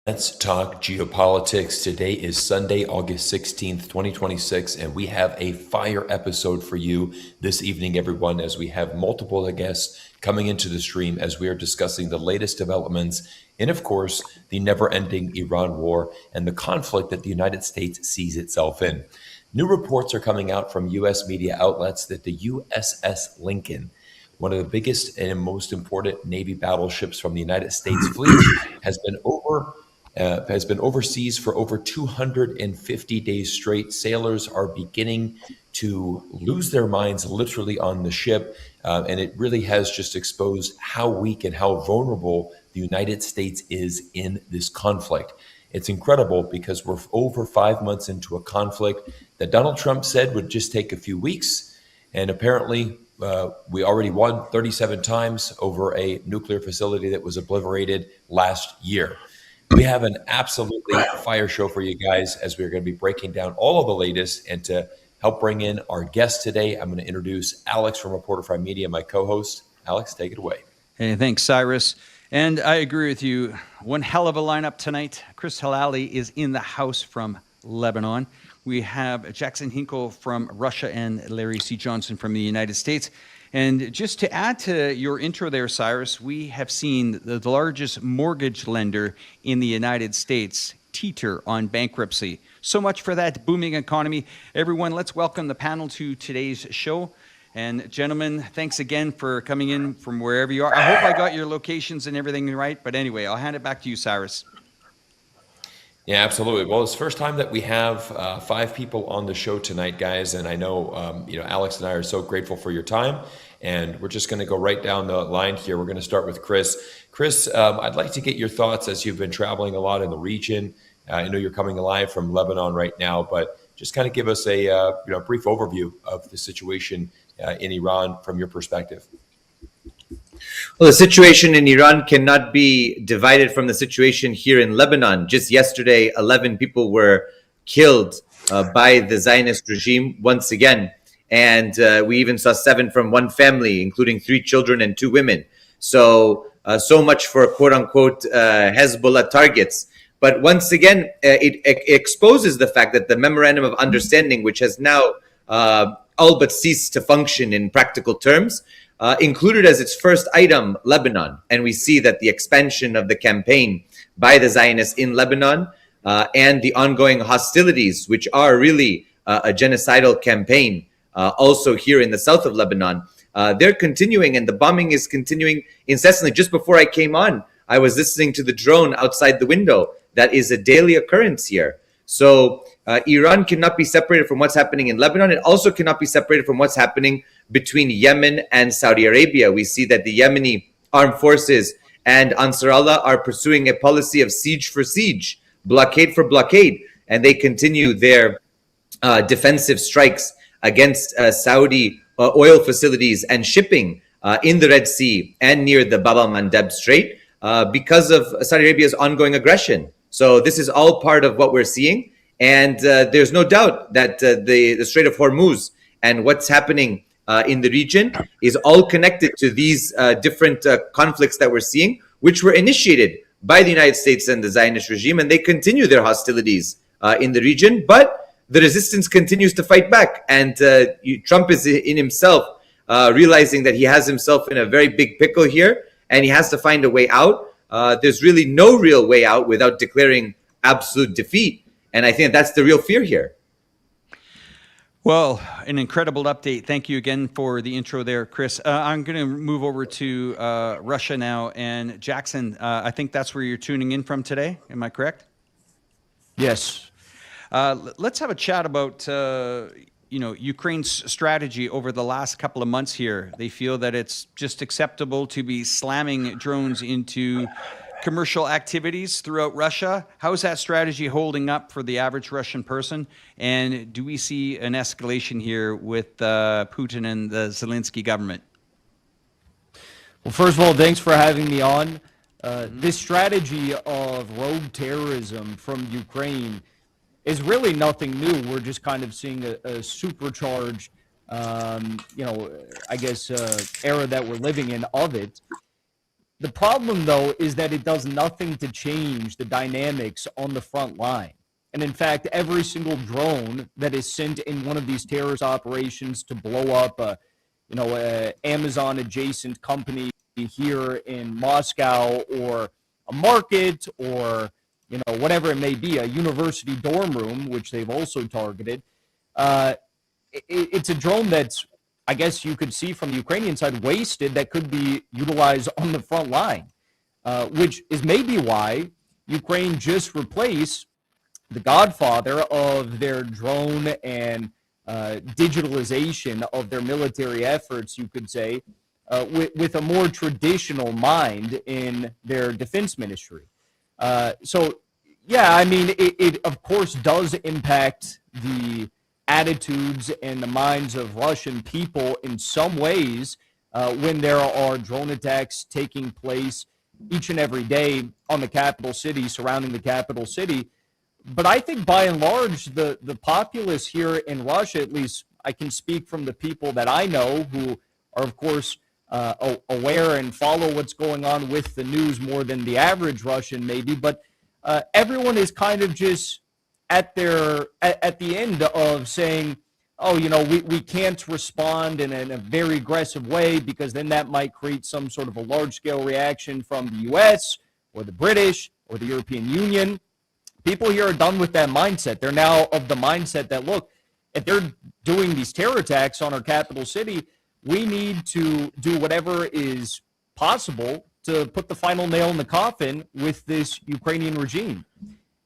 Let's talk geopolitics. Today is Sunday, August 16th, 2026, and we have a fire episode for you this evening, everyone, as we have multiple guests coming into the stream as we are discussing the latest developments in, of course, the never-ending Iran war and the conflict that the United States sees itself in. New reports are coming out from U.S. media outlets that the USS Lincoln, one of the biggest and most important Navy battleships from the United States fleet, has been overseas for over 250 days straight. Sailors are beginning to lose their minds literally on the ship, and it really has just exposed how weak and how vulnerable the United States is in this conflict. It's incredible because we're over 5 months into a conflict that Donald Trump said would just take a few weeks, and apparently we already won 37 times over a nuclear facility that was obliterated last year. We have an absolutely fire show for you guys as we're going to be breaking down all of the latest. And to help bring in our guest today, I'm going to introduce Alex from Reporterfy Media, my co-host. Alex, take it away. Hey, thanks, Cyrus. And I agree with you. One hell of a lineup tonight. Chris Halali is in the house from Lebanon. We have Jackson Hinkle from Russia and Larry C. Johnson from the United States. And just to add to your intro there, Cyrus, we have seen the largest mortgage lender in the United States teeter on bankruptcy. So much for that booming economy. Everyone, let's welcome the panel to today's show. And gentlemen, thanks again for coming in from wherever you are. I hope I got your locations and everything right. But anyway, I'll hand it back to you, Cyrus. Yeah, absolutely. Well, it's the first time that we have 5 people on the show tonight, guys. And I know, Alex and I are so grateful for your time. And we're just going to go right down the line here. We're going to start with Chris. Chris, I'd like to get your thoughts as you've been traveling a lot in the region. I know you're coming live from Lebanon right now, but just kind of give us a brief overview of the situation in Iran from your perspective. Well, the situation in Iran cannot be divided from the situation here in Lebanon. Just yesterday, 11 people were killed by the Zionist regime once again. And we even saw 7 from one family, including 3 children and 2 women. So much for quote unquote Hezbollah targets. But once again, it exposes the fact that the memorandum of understanding, which has now all but ceased to function in practical terms, included as its first item Lebanon. And we see that the expansion of the campaign by the Zionists in Lebanon and the ongoing hostilities, which are really a genocidal campaign, also here in the south of Lebanon, they're continuing, and the bombing is continuing incessantly. Just before I came on, I was listening to the drone outside the window. That is a daily occurrence here. So Iran cannot be separated from what's happening in Lebanon. It also cannot be separated from what's happening between Yemen and Saudi Arabia. We see that the Yemeni armed forces and Ansar Allah are pursuing a policy of siege for siege, blockade for blockade, and they continue their defensive strikes against Saudi oil facilities and shipping in the Red Sea and near the Bab al-Mandeb Strait because of Saudi Arabia's ongoing aggression. So this is all part of what we're seeing. And there's no doubt that the Strait of Hormuz and what's happening in the region is all connected to these different conflicts that we're seeing, which were initiated by the United States and the Zionist regime, and they continue their hostilities in the region. But the resistance continues to fight back, and Trump is in himself realizing that he has himself in a very big pickle here, and he has to find a way out. There's really no real way out without declaring absolute defeat, and I think that's the real fear here. Well, an incredible update. Thank you again for the intro there, Chris. I'm going to move over to Russia now, and Jackson, I think that's where you're tuning in from today. Am I correct? Yes. Let's have a chat about, Ukraine's strategy over the last couple of months here. They feel that it's just acceptable to be slamming drones into commercial activities throughout Russia. How is that strategy holding up for the average Russian person? And do we see an escalation here with Putin and the Zelensky government? Well, first of all, thanks for having me on. This strategy of rogue terrorism from Ukraine is really nothing new. We're just kind of seeing a supercharged, era that we're living in of it. The problem, though, is that it does nothing to change the dynamics on the front line. And in fact, every single drone that is sent in one of these terrorist operations to blow up a Amazon adjacent company here in Moscow, or a market, or whatever it may be, a university dorm room, which they've also targeted. It's a drone that's, I guess you could see from the Ukrainian side, wasted, that could be utilized on the front line, which is maybe why Ukraine just replaced the godfather of their drone and digitalization of their military efforts, you could say, with a more traditional mind in their defense ministry. So, yeah, I mean, it of course does impact the attitudes and the minds of Russian people in some ways when there are drone attacks taking place each and every day on the capital city, surrounding the capital city. But I think by and large, the populace here in Russia, at least I can speak from the people that I know who are, of course, aware and follow what's going on with the news more than the average Russian maybe, but everyone is kind of just at the end of saying, oh, we can't respond in a very aggressive way, because then that might create some sort of a large-scale reaction from the U.S. or the British or the European Union. People here are done with that mindset. They're now of the mindset that, look, if they're doing these terror attacks on our capital city, we need to do whatever is possible to put the final nail in the coffin with this Ukrainian regime.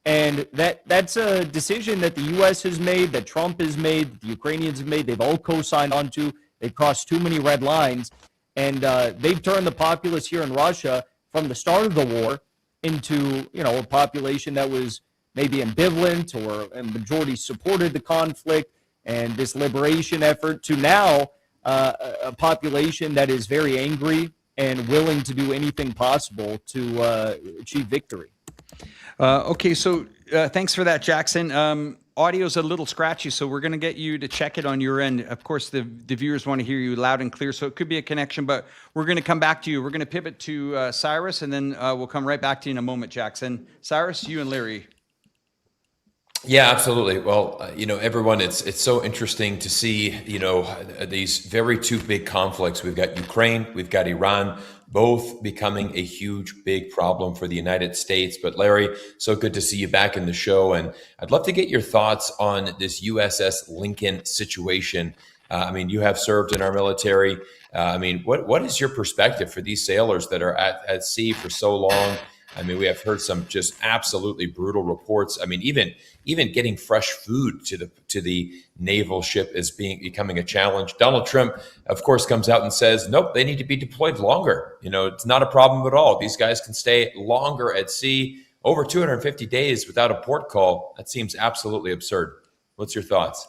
And that's a decision that the U.S. has made, that Trump has made, that the Ukrainians have made. They've all co-signed onto. They've crossed too many red lines. And they've turned the populace here in Russia from the start of the war into, a population that was maybe ambivalent, or a majority supported the conflict and this liberation effort, to now a population that is very angry and willing to do anything possible to achieve victory. Okay, so thanks for that, Jackson. Audio's a little scratchy, so we're going to get you to check it on your end. Of course, the viewers want to hear you loud and clear, so it could be a connection, but we're going to come back to you. We're going to pivot to Cyrus, and then we'll come right back to you in a moment, Jackson. Cyrus, you and Larry. Yeah, absolutely. Well, everyone, it's so interesting to see, these very two big conflicts. We've got Ukraine, we've got Iran, both becoming a huge, big problem for the United States. But Larry, so good to see you back in the show. And I'd love to get your thoughts on this USS Lincoln situation. You have served in our military. What is your perspective for these sailors that are at sea for so long? We have heard some just absolutely brutal reports. Even getting fresh food to the naval ship is becoming a challenge. Donald Trump, of course, comes out and says, nope, they need to be deployed longer. It's not a problem at all. These guys can stay longer at sea, over 250 days without a port call. That seems absolutely absurd. What's your thoughts?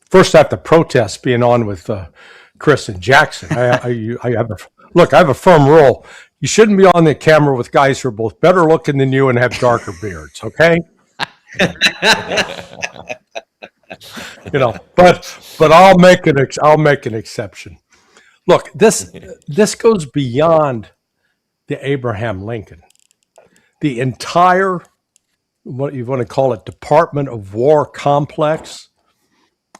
First, I have to protest being on with Chris and Jackson. I have a firm rule. You shouldn't be on the camera with guys who are both better looking than you and have darker beards, okay? But I'll make an exception. Look, this goes beyond the Abraham Lincoln. The entire, what you want to call it, Department of War complex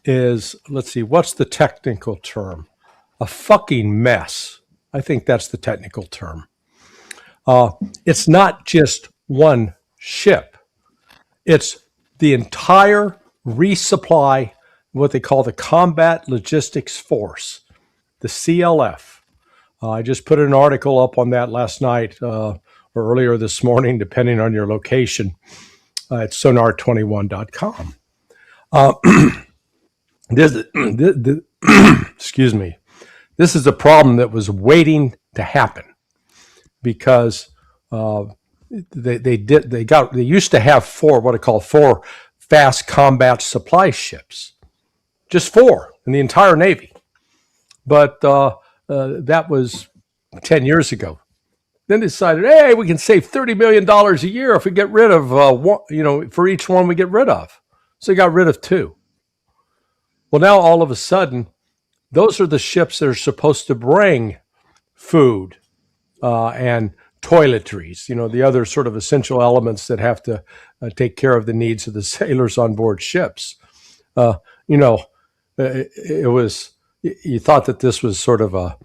is, let's see, what's the technical term? A fucking mess. I think that's the technical term. It's not just one ship. It's the entire resupply, what they call the Combat Logistics Force, the CLF. I just put an article up on that last night or earlier this morning, depending on your location, at sonar21.com. Excuse me. This is a problem that was waiting to happen because they used to have four fast combat supply ships, just 4 in the entire Navy, but that was 10 years ago. Then decided, hey, we can save $30 million a year if we get rid of one, for each one we get rid of. So they got rid of 2. Well, now all of a sudden, those are the ships that are supposed to bring food, and toiletries, the other sort of essential elements that have to take care of the needs of the sailors on board ships. Uh, you know, it was, you thought that this was sort of a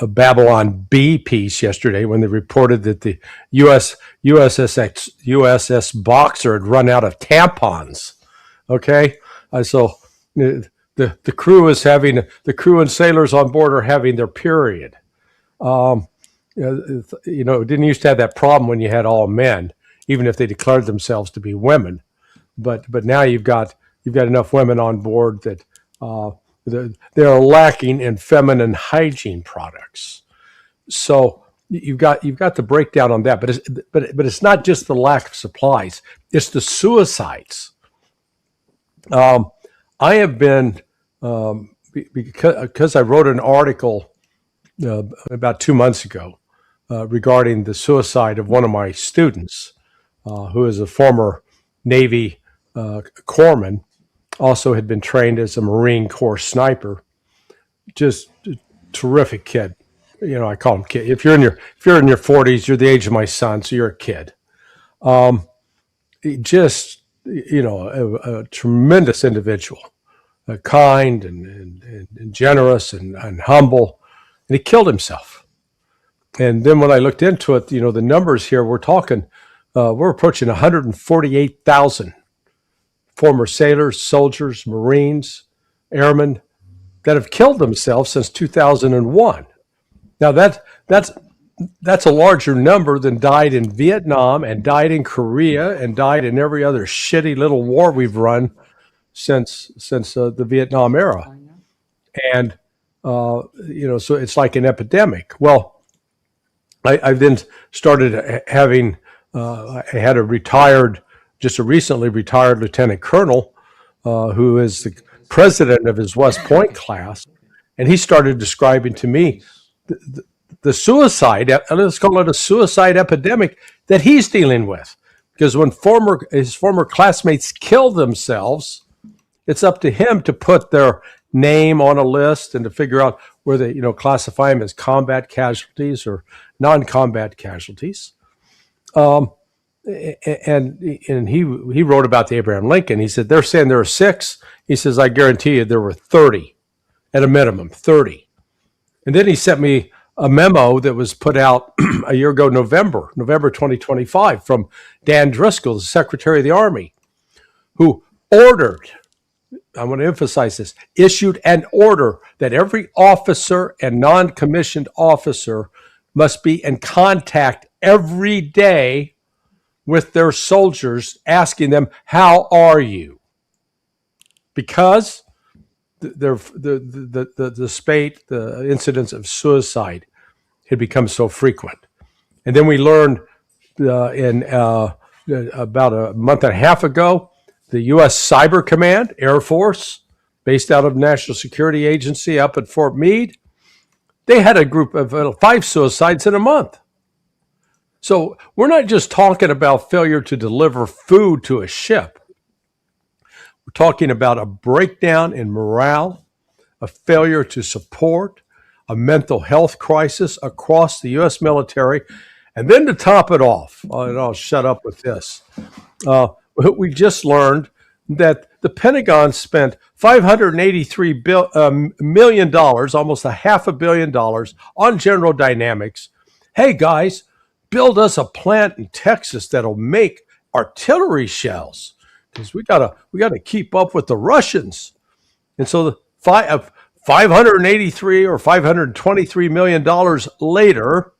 Babylon B piece yesterday when they reported that the USS Boxer had run out of tampons. Okay, so the crew is having, the crew and sailors on board are having their period. It didn't used to have that problem when you had all men, even if they declared themselves to be women. But now you've got enough women on board that they're lacking in feminine hygiene products. So you've got the breakdown on that. But it's not just the lack of supplies; it's the suicides. I have been because I wrote an article about 2 months ago regarding the suicide of one of my students, who is a former Navy corpsman, also had been trained as a Marine Corps sniper. Just a terrific kid. I call him kid. If you're in your 40s, you're the age of my son, so you're a kid. Just a tremendous individual, kind and generous and humble, and he killed himself. And then when I looked into it, the numbers here, we're approaching 148,000 former sailors, soldiers, Marines, airmen that have killed themselves since 2001. Now that's a larger number than died in Vietnam and died in Korea and died in every other shitty little war we've run since the Vietnam era. And so it's like an epidemic. Well, I then started having, I had a recently retired lieutenant colonel, who is the president of his West Point class, and he started describing to me the suicide, let's call it a suicide epidemic that he's dealing with. Because when his former classmates kill themselves, it's up to him to put their name on a list and to figure out where they, classify them as combat casualties or non-combat casualties. And he wrote about the Abraham Lincoln. He said, they're saying there are 6. He says, I guarantee you there were 30 at a minimum, 30. And then he sent me a memo that was put out a year ago, November 2025, from Dan Driscoll, the Secretary of the Army, who ordered, I want to emphasize this, issued an order that every officer and non-commissioned officer must be in contact every day with their soldiers, asking them, how are you? Because the incidents of suicide had become so frequent. And then we learned about a month and a half ago, the U.S. Cyber Command, Air Force, based out of National Security Agency up at Fort Meade, they had a group of 5 suicides in a month. So we're not just talking about failure to deliver food to a ship. We're talking about a breakdown in morale, a failure to support, a mental health crisis across the U.S. military. And then to top it off, and I'll shut up with this, we just learned that the Pentagon spent $583 million, almost $500 million, on General Dynamics. Hey, guys, build us a plant in Texas that'll make artillery shells, because we gotta keep up with the Russians. And so the $583 or $523 million later,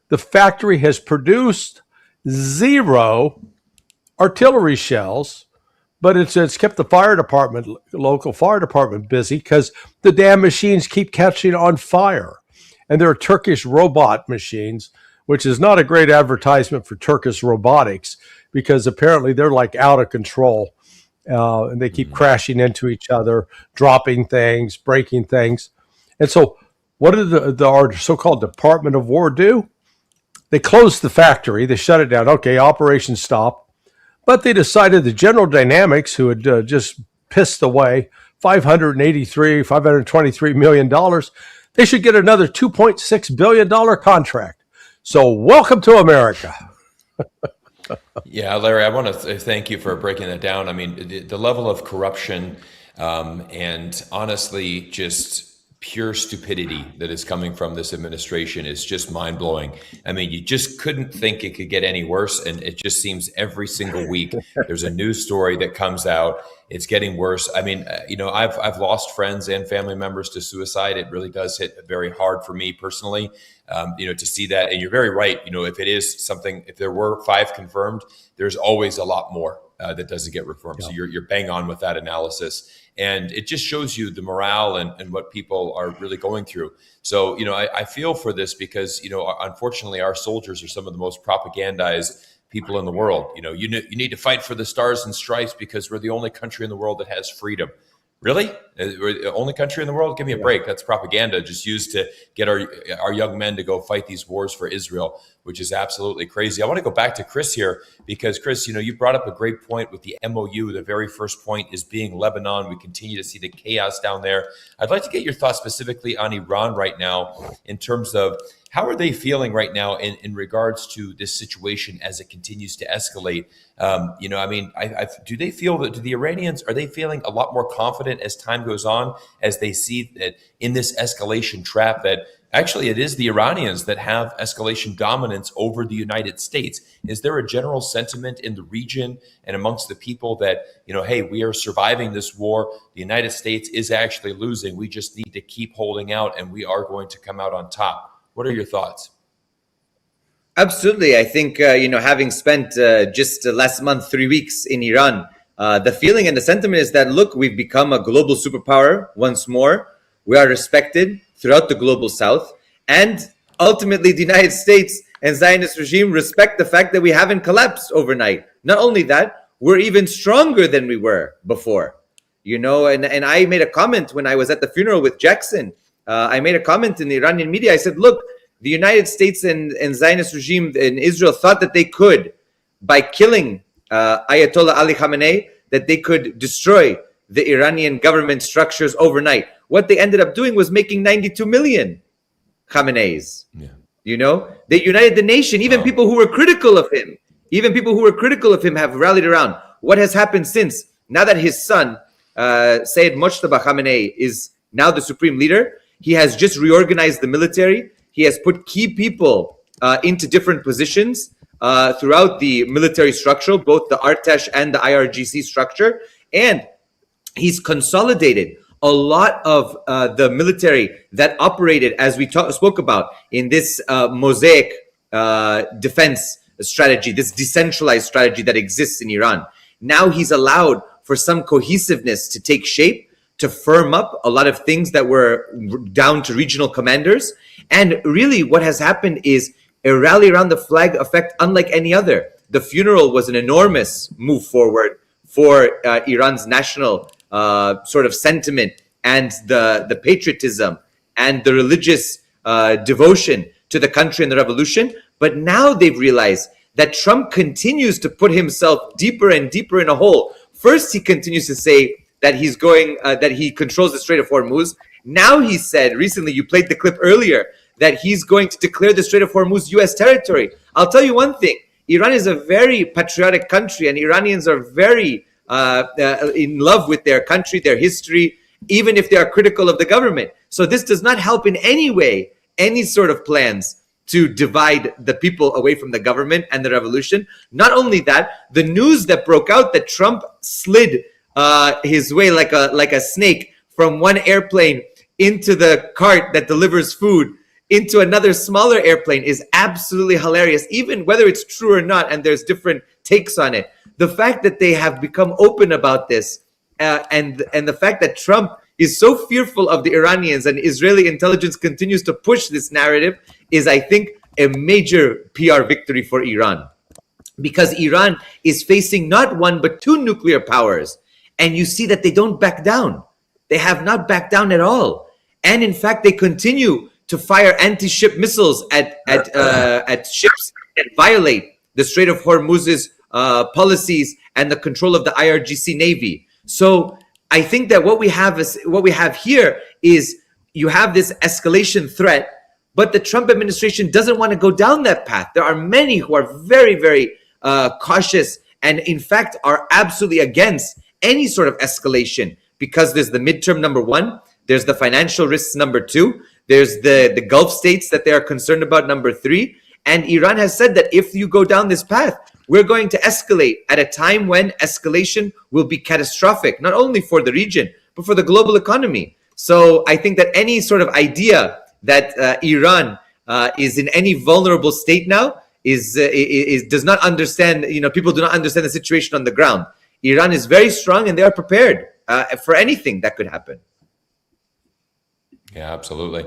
the factory has produced 0 artillery shells, but it's kept the local fire department busy because the damn machines keep catching on fire. And there are Turkish robot machines, which is not a great advertisement for Turkish robotics, because apparently they're like out of control. And they keep crashing into each other, dropping things, breaking things. And so what did our so-called Department of War do? They closed the factory. They shut it down. Okay, operation stopped. But they decided that General Dynamics, who had just pissed away $523 million, they should get another $2.6 billion contract. So welcome to America. Yeah, Larry, I want to thank you for breaking that down. I mean, the level of corruption and honestly, just pure stupidity that is coming from this administration is just mind blowing. I mean, you just couldn't think it could get any worse. And it just seems every single week there's a news story that comes out. It's getting worse. I mean, I've lost friends and family members to suicide. It really does hit very hard for me personally, to see that. And you're very right. If it is something, if there were 5 confirmed, there's always a lot more that doesn't get confirmed. Yeah. So you're bang on with that analysis. And it just shows you the morale and what people are really going through. So, I feel for this because, unfortunately, our soldiers are some of the most propagandized people in the world. You need to fight for the stars and stripes because we're the only country in the world that has freedom. Really? We're the only country in the world? Give me a break. That's propaganda just used to get our young men to go fight these wars for Israel, which is absolutely crazy. I want to go back to Chris here because, Chris, you brought up a great point with the MOU. The very first point is being Lebanon. We continue to see the chaos down there. I'd like to get your thoughts specifically on Iran right now in terms of how are they feeling right now in regards to this situation as it continues to escalate? Do they feel that the Iranians, are they feeling a lot more confident as time goes on, as they see that in this escalation trap that actually it is the Iranians that have escalation dominance over the United States? Is there a general sentiment in the region and amongst the people that, hey, we are surviving this war. The United States is actually losing. We just need to keep holding out and we are going to come out on top. What are your thoughts? Absolutely. I think, having spent just last month, 3 weeks in Iran, the feeling and the sentiment is that, look, we've become a global superpower once more. We are respected throughout the global south. And ultimately, the United States and Zionist regime respect the fact that we haven't collapsed overnight. Not only that, we're even stronger than we were before. And I made a comment when I was at the funeral with Jackson. I made a comment in the Iranian media. I said, look, the United States and Zionist regime in Israel thought that they could, by killing Ayatollah Ali Khamenei, that they could destroy the Iranian government structures overnight. What they ended up doing was making 92 million Khameneis. Yeah. They united the nation. Even people who were critical of him, have rallied around. What has happened since? Now that his son, Sayyid Mojtaba Khamenei, is now the supreme leader, he has just reorganized the military. He has put key people into different positions throughout the military structure, both the Artesh and the IRGC structure. And he's consolidated a lot of the military that operated, as we spoke about, in this mosaic defense strategy, this decentralized strategy that exists in Iran. Now he's allowed for some cohesiveness to take shape, to firm up a lot of things that were down to regional commanders. And really what has happened is a rally around the flag effect unlike any other. The funeral was an enormous move forward for Iran's national sort of sentiment and the patriotism and the religious devotion to the country and the revolution. But now they've realized that Trump continues to put himself deeper and deeper in a hole. First, he continues to say that he's going, that he controls the Strait of Hormuz. Now he said, recently, you played the clip earlier, that he's going to declare the Strait of Hormuz U.S. territory. I'll tell you one thing. Iran is a very patriotic country, and Iranians are very in love with their country, their history, even if they are critical of the government. So this does not help in any way, any sort of plans to divide the people away from the government and the revolution. Not only that, the news that broke out that Trump slid his way like a snake from one airplane into the cart that delivers food into another smaller airplane is absolutely hilarious, even whether it's true or not, and there's different takes on it. The fact that they have become open about this and the fact that Trump is so fearful of the Iranians and Israeli intelligence continues to push this narrative is, I think, a major PR victory for Iran. Because Iran is facing not one, but two nuclear powers. And you see that they don't back down. They have not backed down at all. And in fact, they continue to fire anti-ship missiles at ships that violate the Strait of Hormuz's policies and the control of the IRGC Navy. So I think that what we have here is you have this escalation threat, but the Trump administration doesn't want to go down that path. There are many who are very, very cautious and in fact are absolutely against any sort of escalation, because there's the midterm number one, there's the financial risks number two, there's the Gulf states that they are concerned about number three. And Iran has said that if you go down this path, we're going to escalate at a time when escalation will be catastrophic, not only for the region, but for the global economy. So I think that any sort of idea that Iran is in any vulnerable state now is does not understand, people do not understand the situation on the ground. Iran is very strong and they are prepared for anything that could happen. Yeah, absolutely.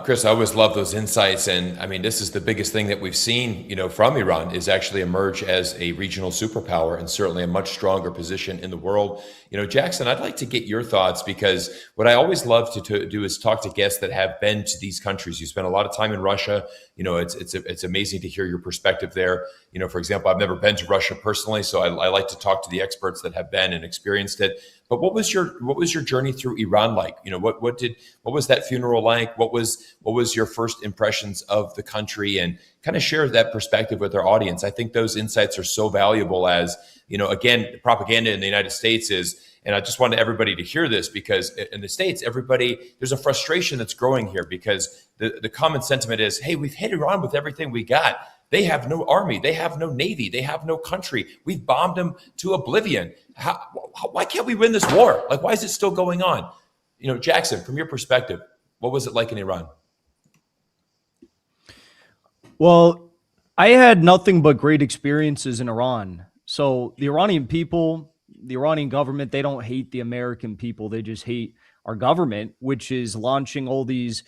Chris, I always love those insights. And I mean, this is the biggest thing that we've seen, from Iran is actually emerge as a regional superpower and certainly a much stronger position in the world. Jackson, I'd like to get your thoughts, because what I always love to do is talk to guests that have been to these countries. You spent a lot of time in Russia. It's amazing to hear your perspective there. For example, I've never been to Russia personally, so I like to talk to the experts that have been and experienced it. But what was your journey through Iran like? What was that funeral like? What was your first impressions of the country? And kind of share that perspective with our audience. I think those insights are so valuable, as again, propaganda in the United States is, and I just wanted everybody to hear this, because in the States, there's a frustration that's growing here, because the common sentiment is, hey, we've hit Iran with everything we got. They have no army. They have no navy. They have no country. We've bombed them to oblivion. Why can't we win this war? Like, why is it still going on? Jackson, from your perspective, what was it like in Iran? Well, I had nothing but great experiences in Iran. So the Iranian people, the Iranian government, they don't hate the American people. They just hate our government, which is launching all these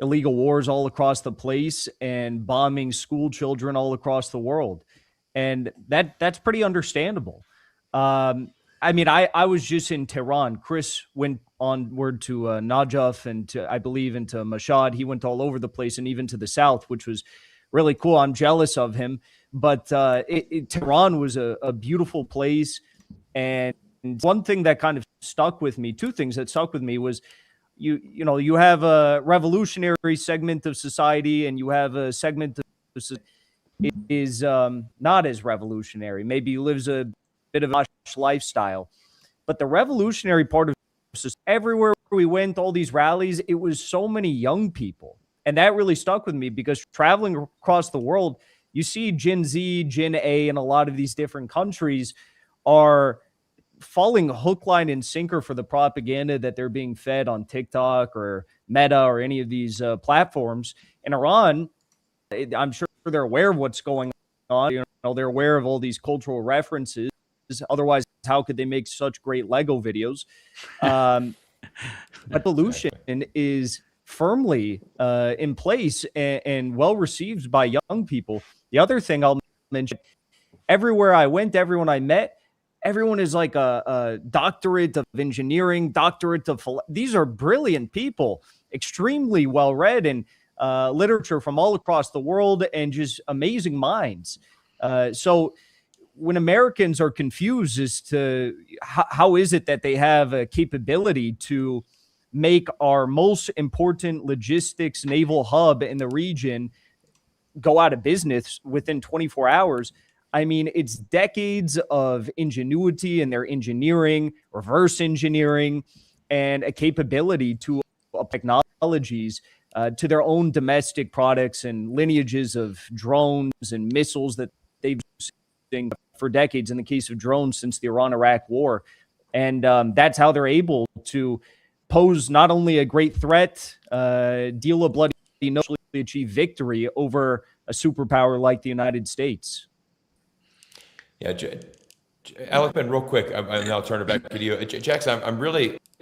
illegal wars all across the place and bombing school children all across the world. And that's pretty understandable. I was just in Tehran. Chris went onward to Najaf and I believe into Mashhad. He went all over the place and even to the south, which was really cool. I'm jealous of him. But Tehran was a beautiful place. And one thing that kind of stuck with me, two things that stuck with me was, you have a revolutionary segment of society and you have a segment of society is not as revolutionary, maybe lives a bit of a lifestyle. But the revolutionary part of society, everywhere we went, all these rallies, it was so many young people. And that really stuck with me, because traveling across the world, you see Gen Z, Gen A, and a lot of these different countries are falling hook, line, and sinker for the propaganda that they're being fed on TikTok or Meta or any of these platforms. In Iran, I'm sure they're aware of what's going on. They're aware of all these cultural references. Otherwise, how could they make such great Lego videos? But pollution is firmly in place and well received by young people. The other thing I'll mention, everywhere I went, everyone I met, everyone is like a doctorate of engineering, doctorate of these are brilliant people, extremely well read in literature from all across the world, and just amazing minds. So when Americans are confused as to how is it that they have a capability to make our most important logistics naval hub in the region go out of business within 24 hours, I mean, it's decades of ingenuity in their engineering, reverse engineering, and a capability to technologies to their own domestic products and lineages of drones and missiles that they've been using for decades in the case of drones since the Iran-Iraq war. And that's how they're able to pose not only a great threat, deal a bloody no, achieve victory over a superpower like the United States. Yeah, Alex, real quick, and I'll turn it back to you. Jackson,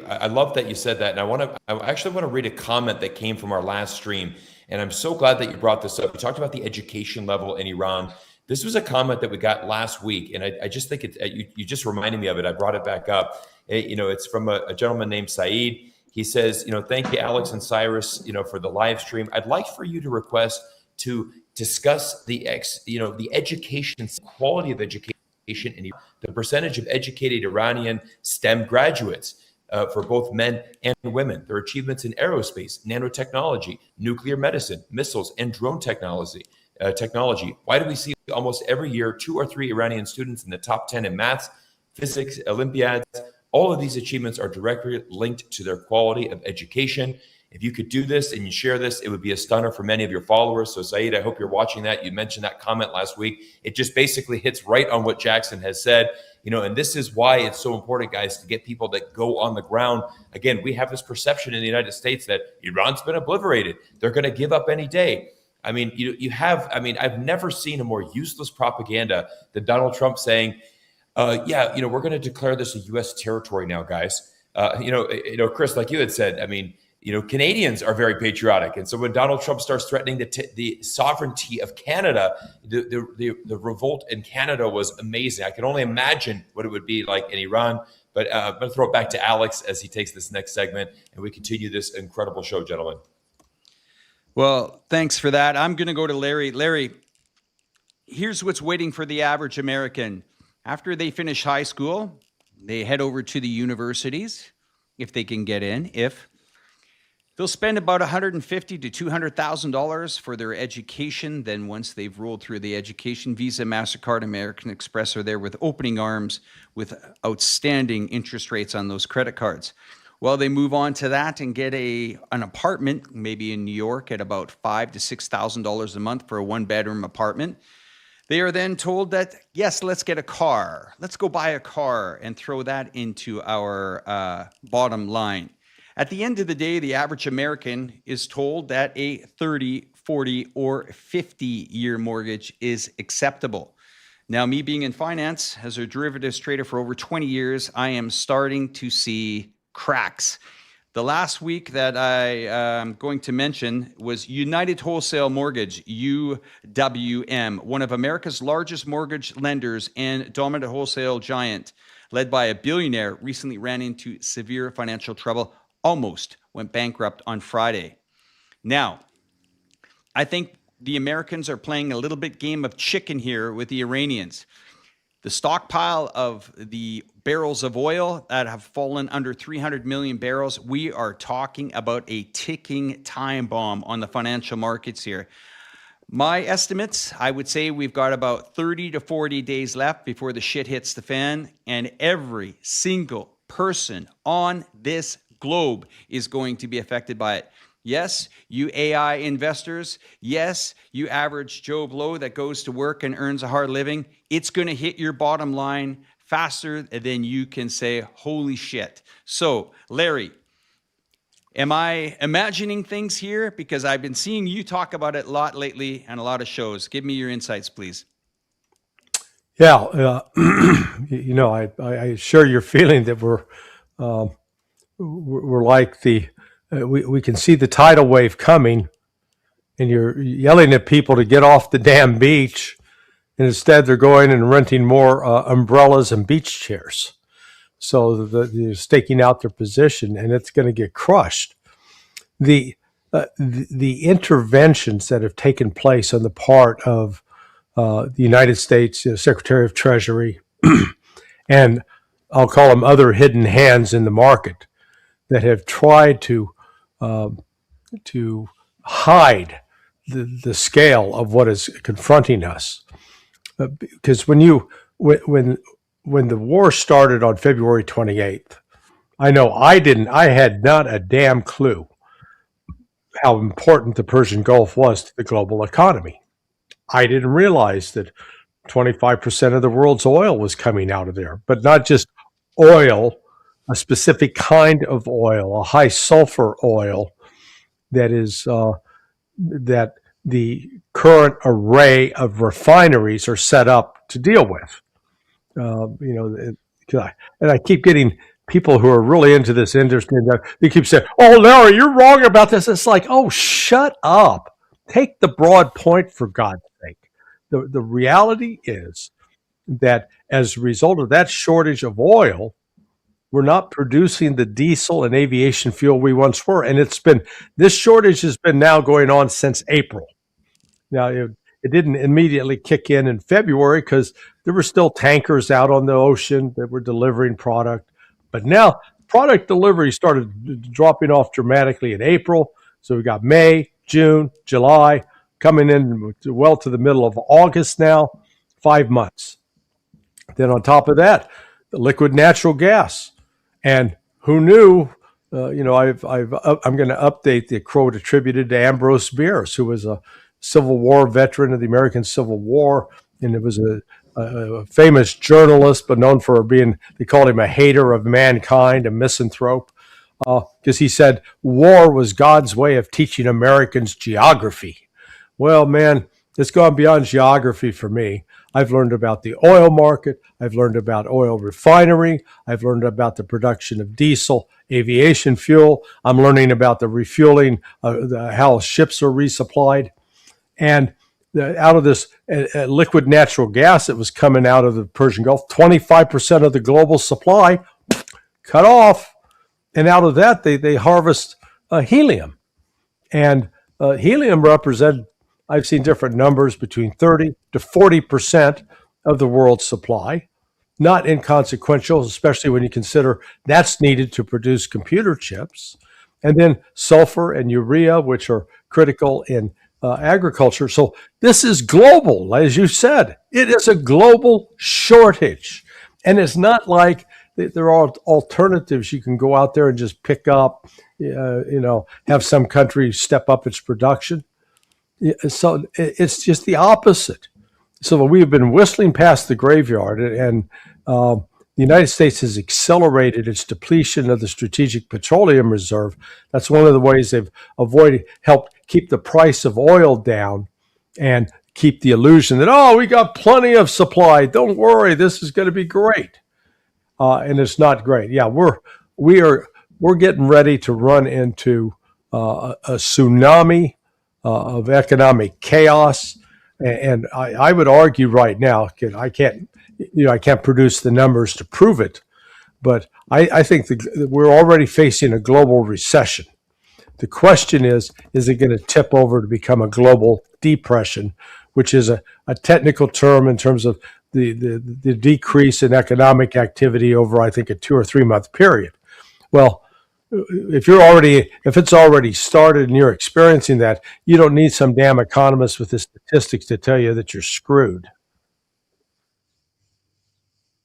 I love that you said that, and I actually want to read a comment that came from our last stream, and I'm so glad that you brought this up. You talked about the education level in Iran. This was a comment that we got last week, and I just think you just reminded me of it. I brought it back up. It's from a gentleman named Saeed. He says, thank you, Alex and Cyrus, for the live stream. I'd like for you to request to discuss the education, quality of education, and the percentage of educated Iranian STEM graduates. for both men and women. Their achievements in aerospace, nanotechnology, nuclear medicine, missiles, and drone technology. Why do we see almost every year 2 or 3 Iranian students in the top 10 in maths, physics, Olympiads? All of these achievements are directly linked to their quality of education. If you could do this and you share this, it would be a stunner for many of your followers. So, Saeed, I hope you're watching that. You mentioned that comment last week. It just basically hits right on what Jackson has said. And this is why it's so important, guys, to get people that go on the ground. Again, we have this perception in the United States that Iran's been obliterated. They're going to give up any day. I mean, I've never seen a more useless propaganda than Donald Trump saying, we're going to declare this a U.S. territory now, guys. Chris, like you had said, Canadians are very patriotic. And so when Donald Trump starts threatening the sovereignty of Canada, the revolt in Canada was amazing. I can only imagine what it would be like in Iran. But I'm going to throw it back to Alex as he takes this next segment, and we continue this incredible show, gentlemen. Well, thanks for that. I'm going to go to Larry. Larry, here's what's waiting for the average American. After they finish high school, they head over to the universities, if they can get in. They'll spend about $150,000 to $200,000 for their education. Then once they've rolled through the education, Visa, MasterCard, American Express are there with opening arms with outstanding interest rates on those credit cards. Well, they move on to that and get an apartment, maybe in New York, at about $5,000 to $6,000 a month for a one-bedroom apartment. They are then told that, yes, let's get a car. Let's go buy a car and throw that into our bottom line. At the end of the day, the average American is told that a 30, 40, or 50-year mortgage is acceptable. Now, me being in finance as a derivatives trader for over 20 years, I am starting to see cracks. The last week that I am going to mention was United Wholesale Mortgage, UWM, one of America's largest mortgage lenders and dominant wholesale giant, led by a billionaire, recently ran into severe financial trouble, almost went bankrupt on Friday. Now, I think the Americans are playing a little bit game of chicken here with the Iranians. The stockpile of the barrels of oil that have fallen under 300 million barrels, we are talking about a ticking time bomb on the financial markets here. My estimates, I would say we've got about 30 to 40 days left before the shit hits the fan, and every single person on this globe is going to be affected by it. Yes, you AI investors. Yes, you average Joe Blow that goes to work and earns a hard living. It's going to hit your bottom line faster than you can say, holy shit. So, Larry, am I imagining things here? Because I've been seeing you talk about it a lot lately and a lot of shows. Give me your insights, please. Yeah, I share your feeling that we're like we can see the tidal wave coming, and you're yelling at people to get off the damn beach, and instead they're going and renting more umbrellas and beach chairs. So they're staking out their position, and it's going to get crushed. The interventions that have taken place on the part of the United States Secretary of Treasury, and I'll call them other hidden hands in the market, that have tried to hide the scale of what is confronting us. Because when the war started on February 28th, I had not a damn clue how important the Persian Gulf was to the global economy. I didn't realize that 25% of the world's oil was coming out of there, but not just oil, a specific kind of oil, a high sulfur oil that is that the current array of refineries are set up to deal with. And I keep getting people who are really into this industry, and they keep saying, "Oh, Larry, you're wrong about this." It's like, oh, shut up. Take the broad point, for God's sake. The reality is that as a result of that shortage of oil, we're not producing the diesel and aviation fuel we once were. And this shortage has been now going on since April. Now, it didn't immediately kick in February because there were still tankers out on the ocean that were delivering product. But now product delivery started dropping off dramatically in April. So we got May, June, July, coming in well to the middle of August now, 5 months. Then on top of that, the liquid natural gas. And who knew? I'm going to update the quote attributed to Ambrose Bierce, who was a Civil War veteran of the American Civil War, and it was a famous journalist, but known for being, they called him a hater of mankind, a misanthrope, because he said war was God's way of teaching Americans geography. Well, man, it's gone beyond geography for me. I've learned about the oil market. I've learned about oil refinery. I've learned about the production of diesel, aviation fuel. I'm learning about the refueling, how ships are resupplied. And out of this liquid natural gas that was coming out of the Persian Gulf, 25% of the global supply cut off. And out of that, they harvest helium. And helium represents, I've seen different numbers, between 30 to 40% of the world's supply. Not inconsequential, especially when you consider that's needed to produce computer chips. And then sulfur and urea, which are critical in agriculture. So this is global, as you said. It is a global shortage. And it's not like there are alternatives you can go out there and just pick up, have some country step up its production. So it's just the opposite. So we have been whistling past the graveyard, and the United States has accelerated its depletion of the strategic petroleum reserve. That's one of the ways they've helped keep the price of oil down and keep the illusion that, we got plenty of supply. Don't worry, this is going to be great. And it's not great. Yeah, we're getting ready to run into a tsunami of economic chaos. And I would argue right now, I can't produce the numbers to prove it, but I think we're already facing a global recession. The question is it going to tip over to become a global depression, which is a technical term in terms of the decrease in economic activity over, I think, a 2 or 3 month period. Well, if it's already started and you're experiencing that, you don't need some damn economist with the statistics to tell you that you're screwed.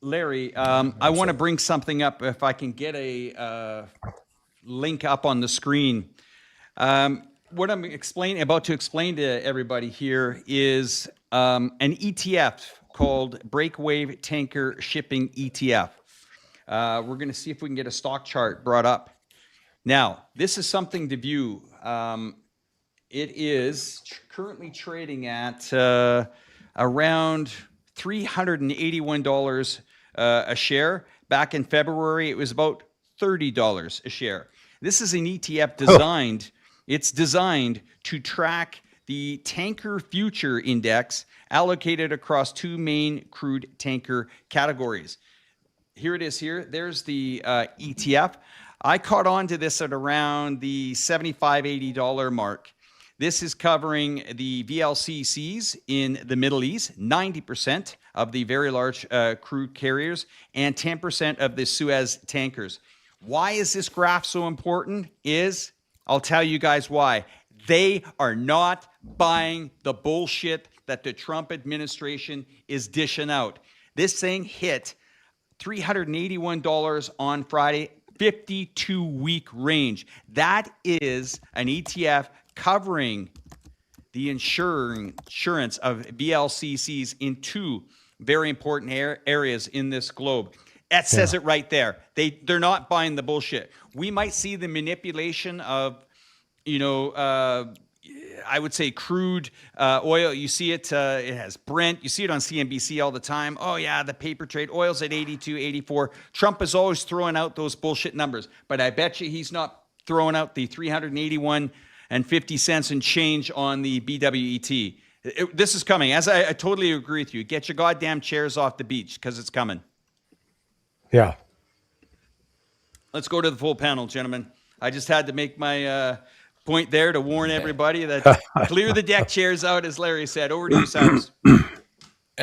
Larry, I want to bring something up. If I can get a link up on the screen. What I'm about to explain to everybody here is an ETF called Breakwave Tanker Shipping ETF. We're going to see if we can get a stock chart brought up. Now, this is something to view. It is currently trading at around $381 a share. Back in February, it was about $30 a share. This is an ETF designed. It's designed to track the tanker future index allocated across 2 main crude tanker categories. Here it is here. There's the ETF. I caught on to this at around the $75, $80 mark. This is covering the VLCCs in the Middle East, 90% of the very large crude carriers, and 10% of the Suez tankers. Why is this graph so important? I'll tell you guys why. They are not buying the bullshit that the Trump administration is dishing out. This thing hit $381 on Friday, 52-week range. That is an ETF covering the insurance of VLCCs in 2 very important areas in this globe. That says it right there. They're not buying the bullshit. We might see the manipulation of, I would say crude oil. You see it, it has Brent. You see it on CNBC all the time. Oh yeah, the paper trade. Oil's at 82, 84. Trump is always throwing out those bullshit numbers. But I bet you he's not throwing out the 381 and 50 cents and change on the BWET. This is coming. As I totally agree with you. Get your goddamn chairs off the beach because it's coming. Yeah. Let's go to the full panel, gentlemen. I just had to make my point there to warn everybody that clear the deck chairs out, as Larry said. Over to you, Cyrus.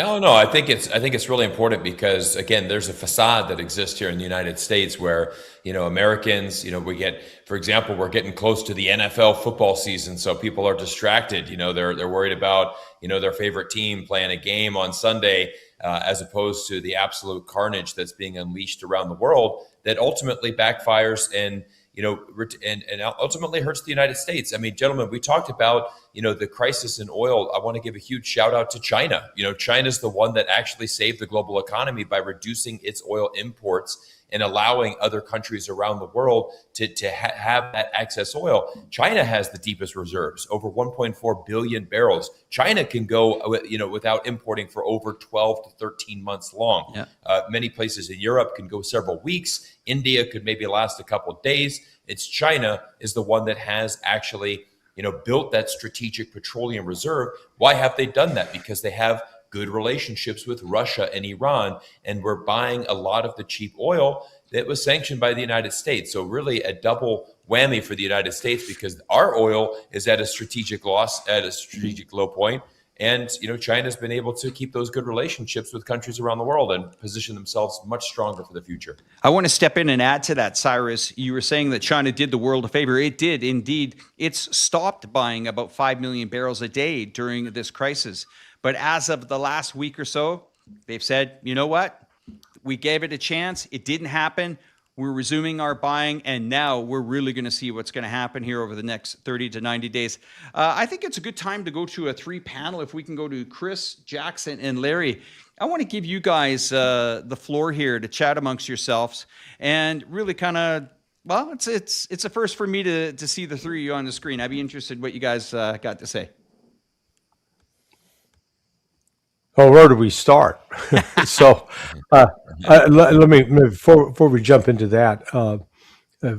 Oh no, I think it's really important because again, there's a facade that exists here in the United States where Americans, we get, for example, we're getting close to the NFL football season, so people are distracted. They're worried about their favorite team playing a game on Sunday, as opposed to the absolute carnage that's being unleashed around the world that ultimately backfires and and ultimately hurts the United States. I mean, gentlemen, we talked about, the crisis in oil. I want to give a huge shout out to China. China's the one that actually saved the global economy by reducing its oil imports and allowing other countries around the world to have that excess oil. China has the deepest reserves, over 1.4 billion barrels. China can go, without importing for over 12 to 13 months long. Yeah. Many places in Europe can go several weeks. India could maybe last a couple of days. It's China is the one that has actually, built that strategic petroleum reserve. Why have they done that? Because they have good relationships with Russia and Iran, and we're buying a lot of the cheap oil that was sanctioned by the United States. So really a double whammy for the United States because our oil is at a strategic loss, at a strategic low point. And, China's been able to keep those good relationships with countries around the world and position themselves much stronger for the future. I want to step in and add to that, Cyrus. You were saying that China did the world a favor. It did indeed. It's stopped buying about 5 million barrels a day during this crisis. But as of the last week or so, they've said, you know what? We gave it a chance. It didn't happen. We're resuming our buying, and now we're really going to see what's going to happen here over the next 30 to 90 days. I think it's a good time to go to a three-panel. If we can go to Chris, Jackson, and Larry. I want to give you guys the floor here to chat amongst yourselves and really kind of, well, it's a first for me to see the three of you on the screen. I'd be interested what you guys got to say. Well, where do we start? So let me before we jump into that.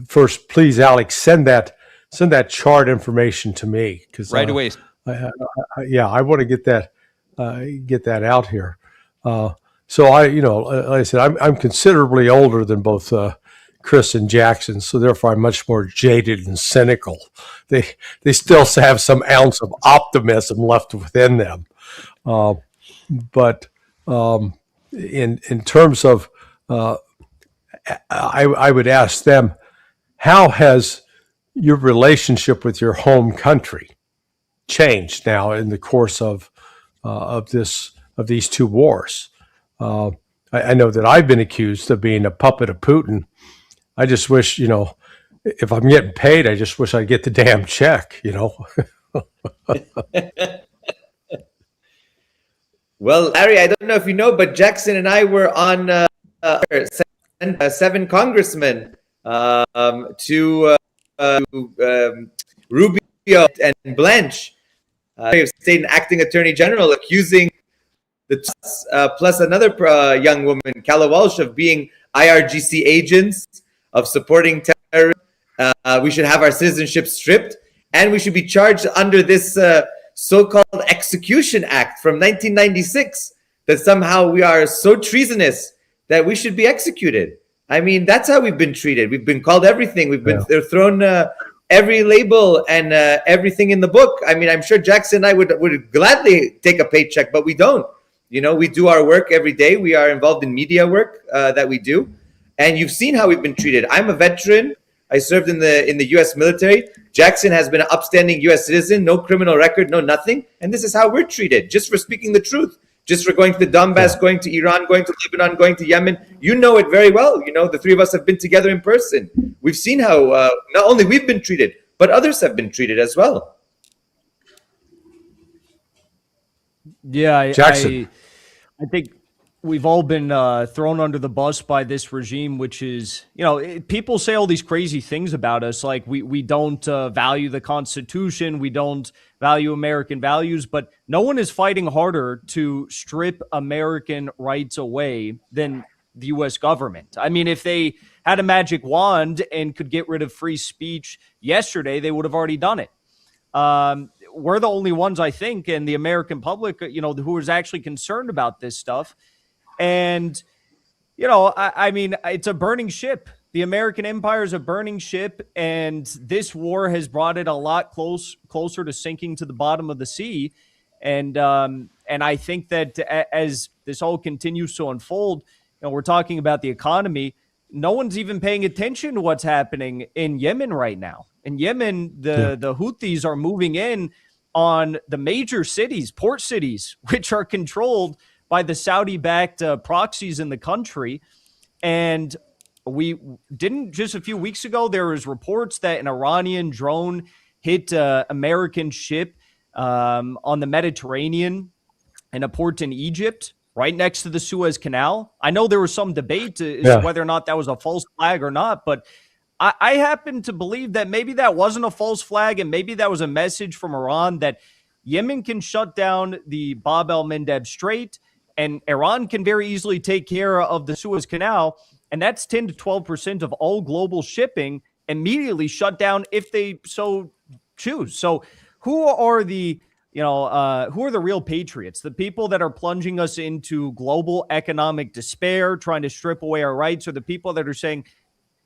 First, please, Alex, send that chart information to me because Right away. I want to get that out here. So like I said, I'm considerably older than both Chris and Jackson, so therefore I'm much more jaded and cynical. They still have some ounce of optimism left within them. But in terms of, I would ask them, how has your relationship with your home country changed now in the course of these two wars? I know that I've been accused of being a puppet of Putin. I just wish, if I'm getting paid, I just wish I'd get the damn check, Well, Larry, I don't know if you know, but Jackson and I were on 7 congressmen to Rubio and Blanche, state and acting attorney general, accusing plus another young woman, Calla Walsh, of being IRGC agents, of supporting terrorism. We should have our citizenship stripped, and we should be charged under this so-called Execution Act from 1996, that somehow we are so treasonous that we should be executed. I mean, that's how we've been treated. We've been called everything. They're thrown every label and everything in the book. I mean, I'm sure Jackson and I would gladly take a paycheck, but we don't. We do our work every day. We are involved in media work that we do. And you've seen how we've been treated. I'm a veteran. I served in the U.S. military. Jackson has been an upstanding U.S. citizen, no criminal record, no nothing. And this is how we're treated, just for speaking the truth, just for going to the Donbass, going to Iran, going to Lebanon, going to Yemen. You know it very well. The three of us have been together in person. We've seen how not only we've been treated, but others have been treated as well. Yeah, Jackson. I think we've all been thrown under the bus by this regime, which is, people say all these crazy things about us, like we don't value the Constitution, we don't value American values, but no one is fighting harder to strip American rights away than the U.S. government. I mean, if they had a magic wand and could get rid of free speech yesterday, they would have already done it. We're the only ones, I think, and the American public, who is actually concerned about this stuff. And, I mean, it's a burning ship. The American empire is a burning ship, and this war has brought it a lot closer to sinking to the bottom of the sea. And I think that as this all continues to unfold, we're talking about the economy. No one's even paying attention to what's happening in Yemen right now. In Yemen, the Houthis are moving in on the major cities, port cities, which are controlled by the Saudi-backed proxies in the country. And we didn't just a few weeks ago, there was reports that an Iranian drone hit an American ship on the Mediterranean in a port in Egypt, right next to the Suez Canal. I know there was some debate as to whether or not that was a false flag or not, but I happen to believe that maybe that wasn't a false flag, and maybe that was a message from Iran that Yemen can shut down the Bab el-Mandeb Strait, and Iran can very easily take care of the Suez Canal, and that's 10 to 12% of all global shipping immediately shut down if they so choose. So who are the real patriots? The people that are plunging us into global economic despair, trying to strip away our rights, or the people that are saying,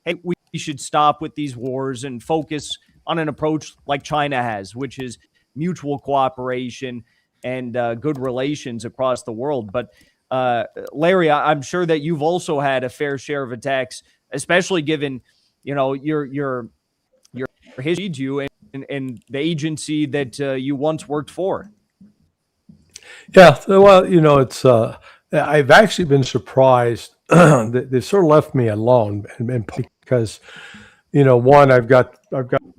hey, we should stop with these wars and focus on an approach like China has, which is mutual cooperation and good relations across the world. But Larry, I'm sure that you've also had a fair share of attacks, especially given, your history and the agency that you once worked for. Yeah, well, it's I've actually been surprised that they sort of left me alone, and because one, I've got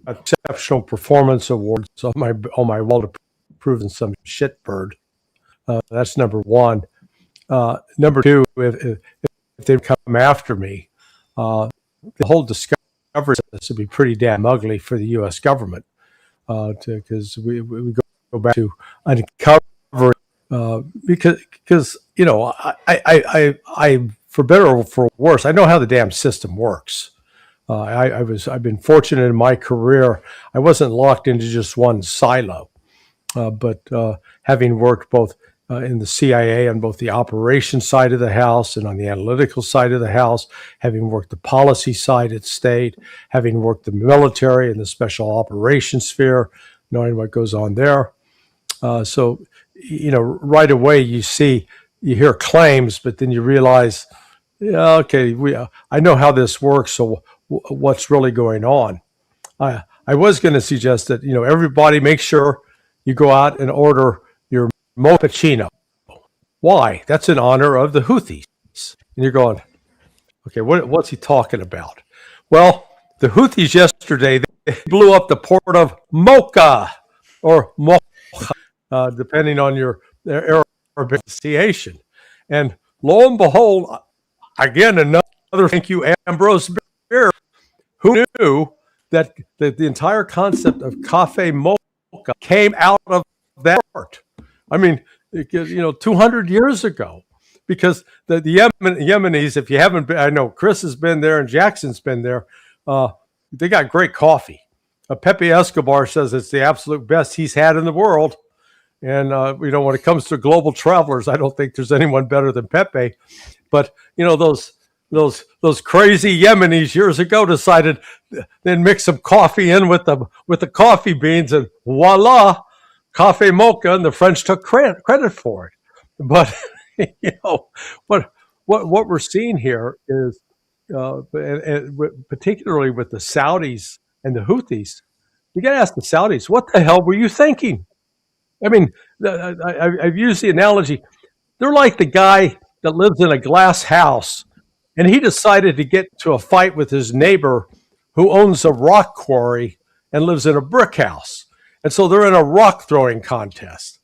exceptional performance awards on my wall to prove in some shitbird. That's number one. Number two, if they come after me, the whole discovery process would be pretty damn ugly for the U.S. government, because we go back to uncovering. Because I for better or for worse, I know how the damn system works. I've been fortunate in my career. I wasn't locked into just one silo, but having worked both in the CIA on both the operations side of the house and on the analytical side of the house, having worked the policy side at state, having worked the military and the special operations sphere, knowing what goes on there. So right away you hear claims, but then you realize, okay, I know how this works. So what's really going on? I was going to suggest that, everybody make sure you go out and order your mochaccino. Why? That's in honor of the Houthis. And you're going, okay, what's he talking about? Well, the Houthis yesterday, they blew up the port of Mocha or Mocha, depending on their Arabic pronunciation. And lo and behold, again, another thank you, Ambrose Bierce, who knew that the entire concept of cafe mocha came out of that port. I mean, 200 years ago, because the Yemenis, if you haven't been, I know Chris has been there and Jackson's been there, they got great coffee. Pepe Escobar says it's the absolute best he's had in the world. And, when it comes to global travelers, I don't think there's anyone better than Pepe. But, those crazy Yemenis years ago decided they'd mix some coffee in with the coffee beans, and voila, cafe mocha, and the French took credit for it. But, what we're seeing here is, and particularly with the Saudis and the Houthis, you got to ask the Saudis, what the hell were you thinking? I mean, I've used the analogy. They're like the guy that lives in a glass house, and he decided to get to a fight with his neighbor who owns a rock quarry and lives in a brick house. And so they're in a rock throwing contest.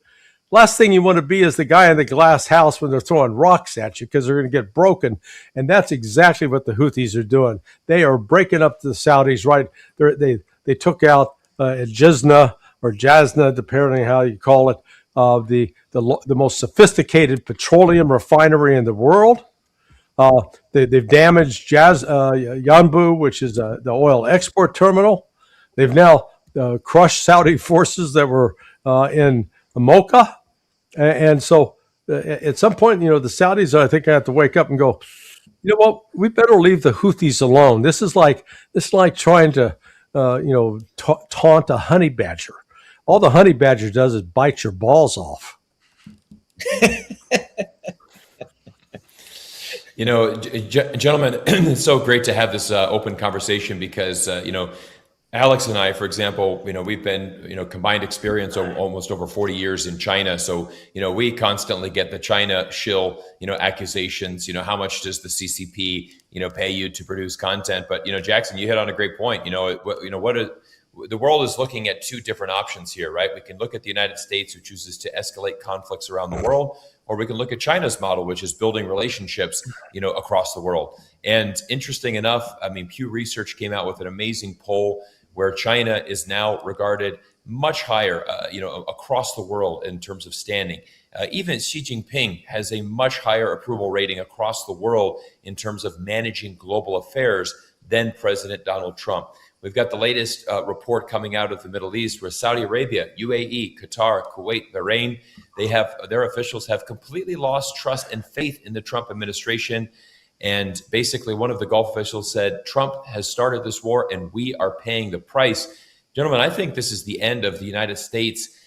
Last thing you want to be is the guy in the glass house when they're throwing rocks at you, because they're going to get broken. And that's exactly what the Houthis are doing. They are breaking up the Saudis, right? They took out Jizna, or Jasna, depending on how you call it, the most sophisticated petroleum refinery in the world. They've damaged Yanbu, which is the oil export terminal. They've now crushed Saudi forces that were in Mocha. And so at some point, the Saudis, I think, have to wake up and go, you know what, we better leave the Houthis alone. This is like trying to, taunt a honey badger. All the honey badger does is bite your balls off. You know, gentlemen, it's so great to have this open conversation because, Alex and I, for example, we've been, combined experience almost over 40 years in China. So, we constantly get the China shill, accusations, how much does the CCP, pay you to produce content? But, Jackson, you hit on a great point. The world is looking at two different options here, right? We can look at the United States, who chooses to escalate conflicts around the world, or we can look at China's model, which is building relationships, across the world. And interesting enough, Pew Research came out with an amazing poll where China is now regarded much higher, across the world in terms of standing. Even Xi Jinping has a much higher approval rating across the world in terms of managing global affairs than President Donald Trump. We've got the latest report coming out of the Middle East where Saudi Arabia, UAE, Qatar, Kuwait, Bahrain, their officials have completely lost trust and faith in the Trump administration. And basically one of the Gulf officials said, Trump has started this war and we are paying the price. Gentlemen, I think this is the end of the United States,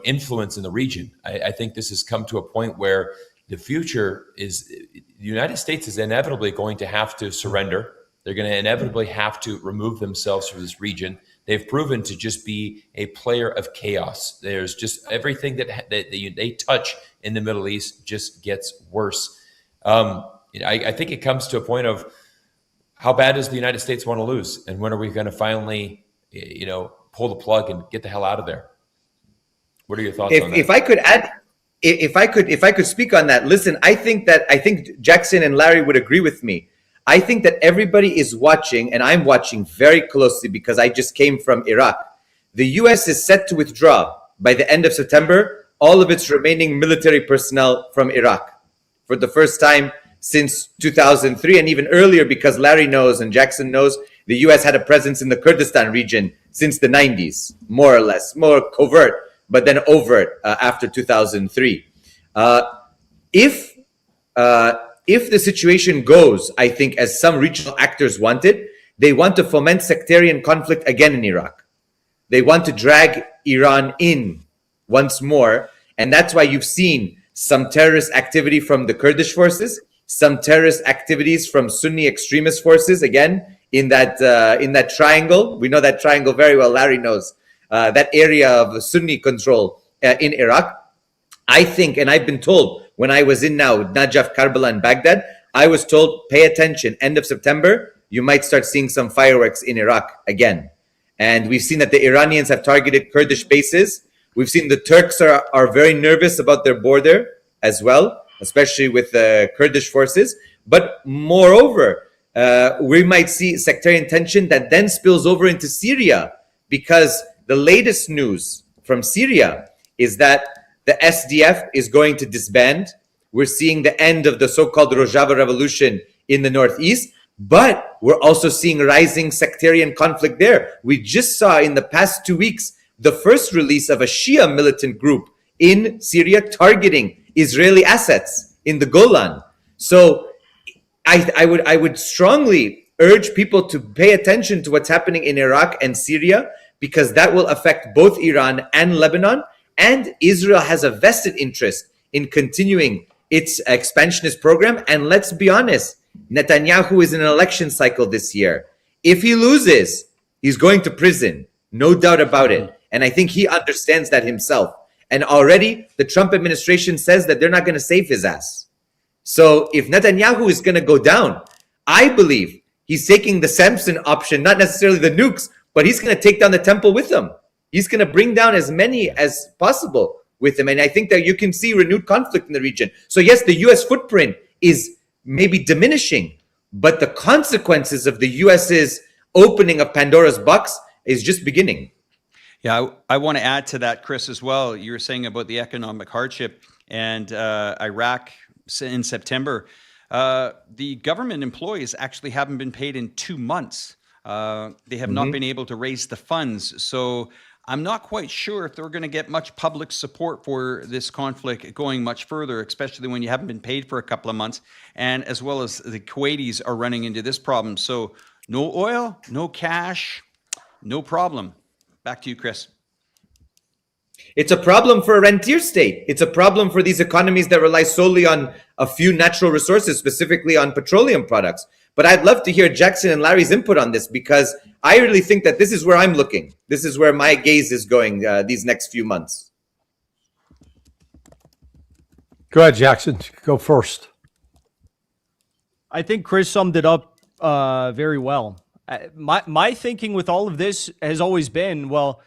influence in the region. I think this has come to a point where the future is the United States is inevitably going to have to surrender. They're going to inevitably have to remove themselves from this region. They've proven to just be a player of chaos. There's just everything that they touch in the Middle East just gets worse. I think it comes to a point of how bad does the United States want to lose, and when are we going to finally, pull the plug and get the hell out of there? What are your thoughts on that? If I could add, if I could speak on that, listen, I think Jackson and Larry would agree with me. I think that everybody is watching, and I'm watching very closely because I just came from Iraq. The U.S. is set to withdraw by the end of September all of its remaining military personnel from Iraq for the first time since 2003, and even earlier, because Larry knows and Jackson knows, the U.S. had a presence in the Kurdistan region since the 90s, more or less, more covert, but then overt after 2003. If the situation goes, I think, as some regional actors want it, they want to foment sectarian conflict again in Iraq. They want to drag Iran in once more. And that's why you've seen some terrorist activity from the Kurdish forces, some terrorist activities from Sunni extremist forces, again, in that triangle. We know that triangle very well. Larry knows that area of Sunni control in Iraq. I think, and I've been told when I was in now Najaf, Karbala, and Baghdad, I was told, pay attention, end of September, you might start seeing some fireworks in Iraq again. And we've seen that the Iranians have targeted Kurdish bases. We've seen the Turks are very nervous about their border as well, especially with the Kurdish forces. But moreover, we might see sectarian tension that then spills over into Syria, because the latest news from Syria is that the SDF is going to disband. We're seeing the end of the so-called Rojava revolution in the northeast, but we're also seeing rising sectarian conflict there. We just saw in the past 2 weeks the first release of a Shia militant group in Syria targeting Israeli assets in the Golan. So I would strongly urge people to pay attention to what's happening in Iraq and Syria, because that will affect both Iran and Lebanon. And Israel has a vested interest in continuing its expansionist program. And let's be honest, Netanyahu is in an election cycle this year. If he loses, he's going to prison, no doubt about it. And I think he understands that himself. And already the Trump administration says that they're not going to save his ass. So if Netanyahu is going to go down, I believe he's taking the Samson option, not necessarily the nukes, but he's going to take down the temple with him. He's going to bring down as many as possible with him. And I think that you can see renewed conflict in the region. So yes, the U.S. footprint is maybe diminishing, but the consequences of the U.S.'s opening of Pandora's box is just beginning. Yeah, I want to add to that, Chris, as well. You were saying about the economic hardship and Iraq in September. The government employees actually haven't been paid in 2 months. They have not been able to raise the funds. So I'm not quite sure if they're going to get much public support for this conflict going much further, especially when you haven't been paid for a couple of months, and as well as the Kuwaitis are running into this problem. So no oil, no cash, no problem. Back to you, Chris. It's a problem for a rentier state. It's a problem for these economies that rely solely on a few natural resources, specifically on petroleum products. But I'd love to hear Jackson and Larry's input on this, because I really think that this is where I'm looking. This is where my gaze is going these next few months. Go ahead, Jackson. Go first. I think Chris summed it up very well. My thinking with all of this has always been, well,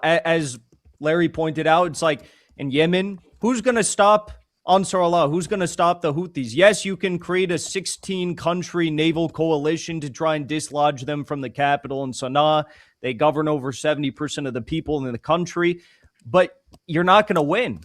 as Larry pointed out, it's like in Yemen, who's going to stop Ansar Allah? Who's going to stop the Houthis? Yes, you can create a 16-country naval coalition to try and dislodge them from the capital in Sana'a. They govern over 70% of the people in the country, but you're not going to win.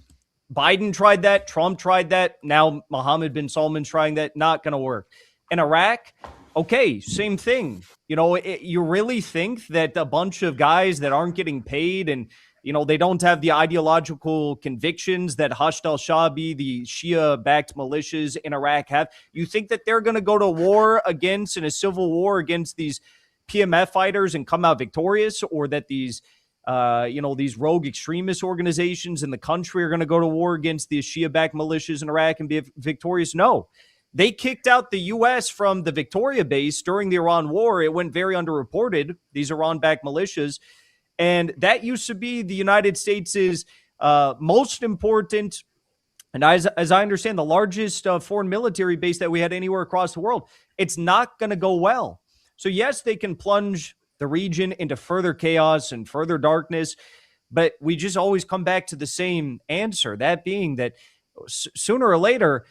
Biden tried that. Trump tried that. Now Mohammed bin Salman's trying that. Not going to work. In Iraq, okay, same thing. You really think that a bunch of guys that aren't getting paid and they don't have the ideological convictions that Hashd al-Shabi, the Shia-backed militias in Iraq have, you think that they're going to go to war against, in a civil war against these PMF fighters and come out victorious, or that these these rogue extremist organizations in the country are going to go to war against the Shia-backed militias in Iraq and be victorious? No. They kicked out the U.S. from the Victoria base during the Iran war. It went very underreported, these Iran-backed militias. And that used to be the United States' most important, and as I understand, the largest foreign military base that we had anywhere across the world. It's not going to go well. So yes, they can plunge the region into further chaos and further darkness, but we just always come back to the same answer, that being that sooner or later,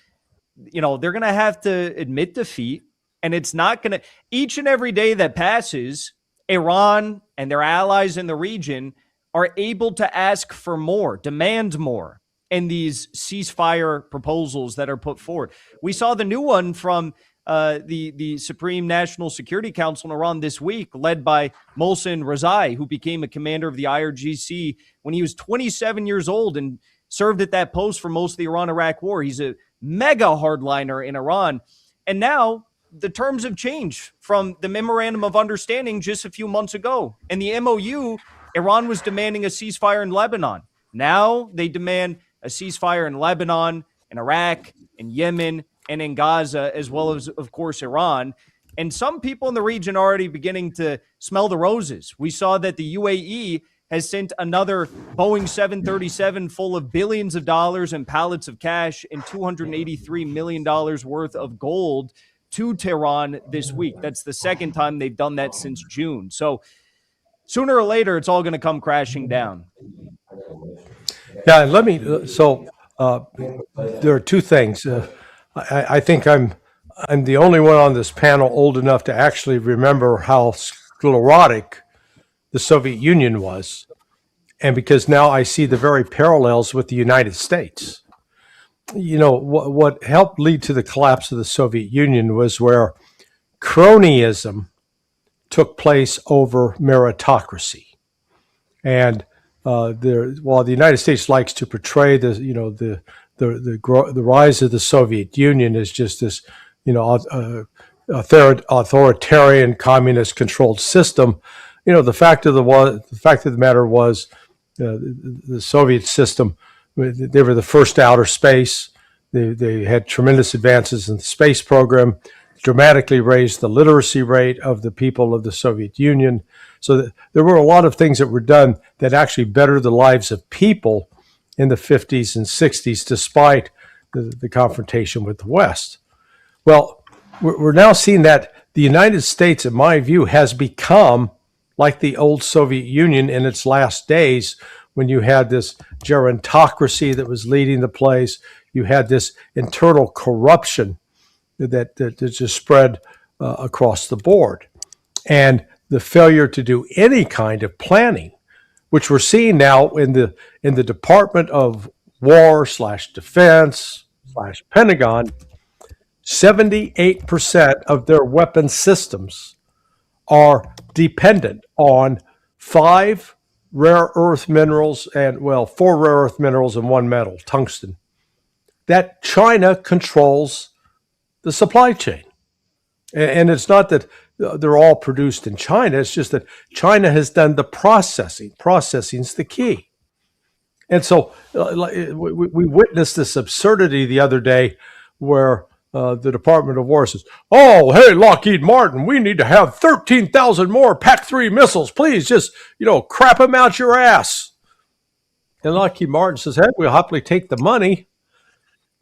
they're going to have to admit defeat, and it's not going to, each and every day that passes, Iran and their allies in the region are able to ask for more, demand more in these ceasefire proposals that are put forward. We saw the new one from the Supreme National Security Council in Iran this week, led by Mohsen Rezai, who became a commander of the IRGC when he was 27 years old and served at that post for most of the Iran-Iraq war. He's a mega hardliner in Iran. And now the terms have changed from the Memorandum of Understanding just a few months ago. In the MOU, Iran was demanding a ceasefire in Lebanon. Now they demand a ceasefire in Lebanon, in Iraq, in Yemen, and in Gaza, as well as, of course, Iran. And some people in the region are already beginning to smell the roses. We saw that the UAE has sent another Boeing 737 full of billions of dollars and pallets of cash and $283 million worth of gold to Tehran this week. That's the second time they've done that since June. So sooner or later, it's all going to come crashing down. Yeah, let me. There are two things. I think I'm the only one on this panel old enough to actually remember how sclerotic the Soviet Union was, and because now I see the very parallels with the United States. What helped lead to the collapse of the Soviet Union was where cronyism took place over meritocracy. And while the United States likes to portray the rise of the Soviet Union as just this authoritarian communist controlled system, the fact of the matter was the Soviet system. They were the first to outer space. They had tremendous advances in the space program, dramatically raised the literacy rate of the people of the Soviet Union. So there were a lot of things that were done that actually bettered the lives of people in the 50s and 60s, despite the confrontation with the West. Well, we're now seeing that the United States, in my view, has become like the old Soviet Union in its last days, when you had this gerontocracy that was leading the place. You had this internal corruption that just spread across the board. And the failure to do any kind of planning, which we're seeing now in the Department of War / Defense / Pentagon, 78% of their weapon systems are dependent on 5 rare earth minerals and 4 rare earth minerals and 1 metal, tungsten, that China controls the supply chain. And it's not that they're all produced in China. It's just that China has done the processing. Processing's the key. And so we witnessed this absurdity the other day where the Department of War says, oh, hey, Lockheed Martin, we need to have 13,000 more PAC-3 missiles. Please just, crap them out your ass. And Lockheed Martin says, hey, we'll happily take the money.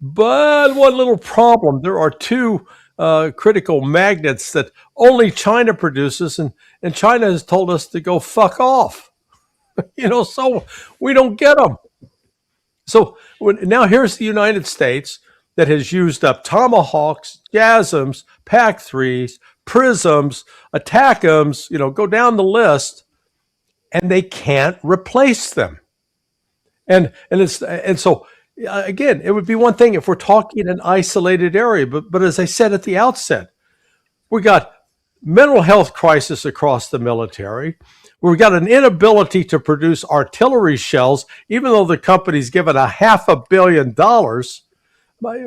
But one little problem, there are two critical magnets that only China produces, and China has told us to go fuck off. So we don't get them. So now here's the United States that has used up Tomahawks, JASSMs, PAC-3s, Prisms, ATACMs, go down the list, and they can't replace them. And so again, it would be one thing if we're talking an isolated area, but as I said at the outset, we got mental health crisis across the military. We've got an inability to produce artillery shells, even though the company's given $500 million.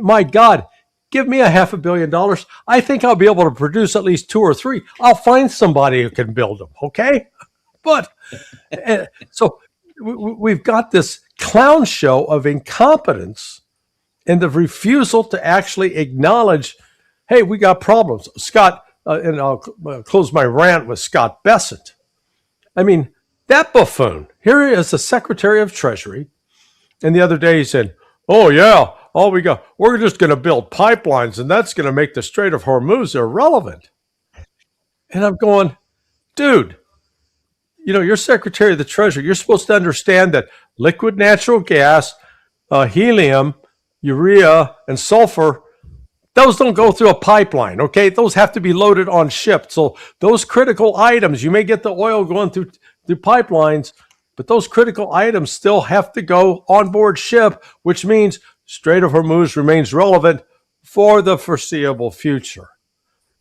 My God, give me $500 million. I think I'll be able to produce at least 2 or 3. I'll find somebody who can build them, okay? But so we've got this clown show of incompetence and the refusal to actually acknowledge, hey, we got problems. Scott, and I'll close my rant with Scott Bessent. I mean, that buffoon, here he is, the Secretary of Treasury, and the other day he said, oh, yeah, we're just going to build pipelines, and that's going to make the Strait of Hormuz irrelevant. And I'm going, dude, you're Secretary of the Treasury. You're supposed to understand that liquid natural gas, helium, urea, and sulfur, those don't go through a pipeline, okay? Those have to be loaded on ships. So those critical items, you may get the oil going through pipelines, but those critical items still have to go on board ship, which means Strait of Hormuz remains relevant for the foreseeable future.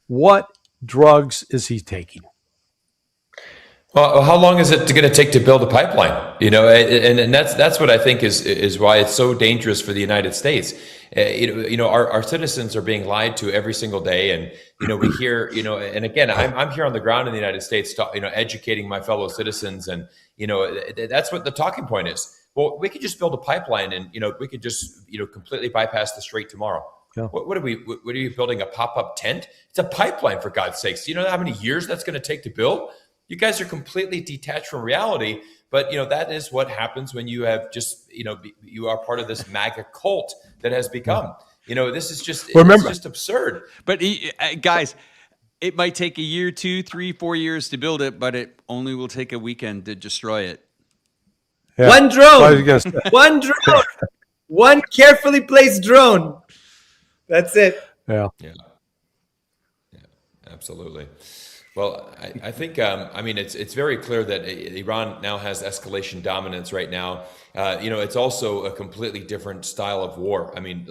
What drugs is he taking? Well, how long is it going to take to build a pipeline? And that's what I think is why it's so dangerous for the United States. Our citizens are being lied to every single day, and we hear, and again, I'm here on the ground in the United States, educating my fellow citizens, and that's what the talking point is. Well, we could just build a pipeline, and we could just completely bypass the strait tomorrow. Yeah. What are you building, a pop-up tent? It's a pipeline, for God's sakes. Do you know how many years that's going to take to build? You guys are completely detached from reality, but that is what happens when you have just you are part of this MAGA cult that has become. This is just it's just absurd. But guys, it might take a year, 2, 3, 4 years to build it, but it only will take a weekend to destroy it. Yeah. One drone, one carefully placed drone. That's it. Yeah. Absolutely. Well, I think, it's very clear that Iran now has escalation dominance right now. It's also a completely different style of war. I mean,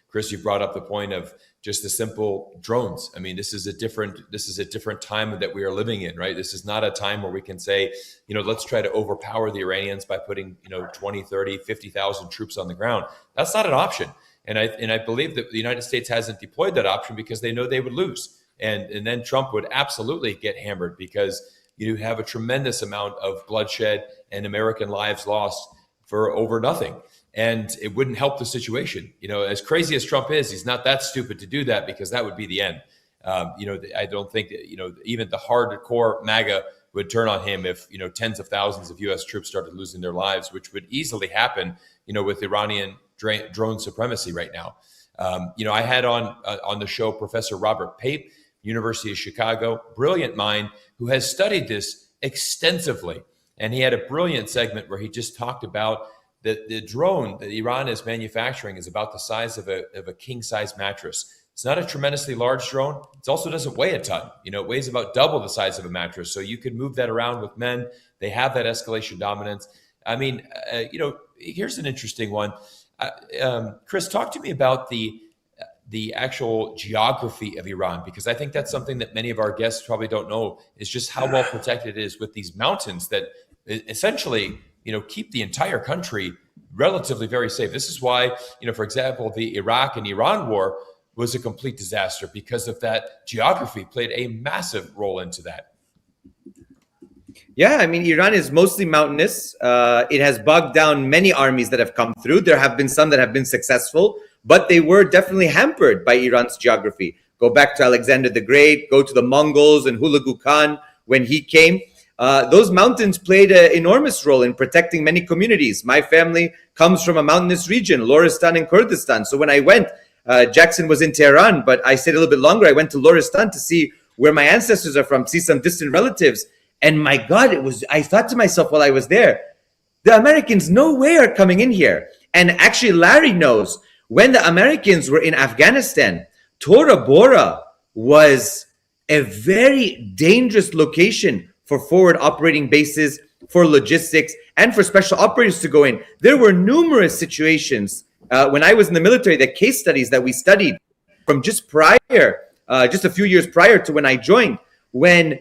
Chris, you brought up the point of just the simple drones. I mean, this is a different time that we are living in, right? This is not a time where we can say, let's try to overpower the Iranians by putting, 20, 30, 50,000 troops on the ground. That's not an option. And I believe that the United States hasn't deployed that option because they know they would lose. And then Trump would absolutely get hammered because you have a tremendous amount of bloodshed and American lives lost for over nothing. And it wouldn't help the situation. As crazy as Trump is, he's not that stupid to do that because that would be the end. I don't think that, even the hardcore MAGA would turn on him if, tens of thousands of U.S. troops started losing their lives, which would easily happen, with Iranian drone supremacy right now. I had on the show Professor Robert Pape, University of Chicago, brilliant mind who has studied this extensively. And he had a brilliant segment where he just talked about the drone that Iran is manufacturing is about the size of a king-size mattress. It's not a tremendously large drone. It also doesn't weigh a ton. It weighs about double the size of a mattress. So you can move that around with men. They have that escalation dominance. I mean, here's an interesting one. Chris, talk to me about the actual geography of Iran, because I think that's something that many of our guests probably don't know, is just how well protected it is with these mountains that essentially, keep the entire country relatively very safe. This is why, for example, the Iraq and Iran war was a complete disaster because of that geography played a massive role into that. Yeah, I mean, Iran is mostly mountainous. It has bogged down many armies that have come through. There have been some that have been successful, but they were definitely hampered by Iran's geography. Go back to Alexander the Great, go to the Mongols and Hulagu Khan when he came. Those mountains played an enormous role in protecting many communities. My family comes from a mountainous region, Loristan and Kurdistan. So when I went, Jackson was in Tehran, but I stayed a little bit longer. I went to Loristan to see where my ancestors are from, see some distant relatives. And my God, I thought to myself while I was there, the Americans no way are coming in here. And actually, Larry knows when the Americans were in Afghanistan, Tora Bora was a very dangerous location for forward operating bases, for logistics, and for special operators to go in. There were numerous situations when I was in the military, the case studies that we studied from just a few years prior to when I joined, when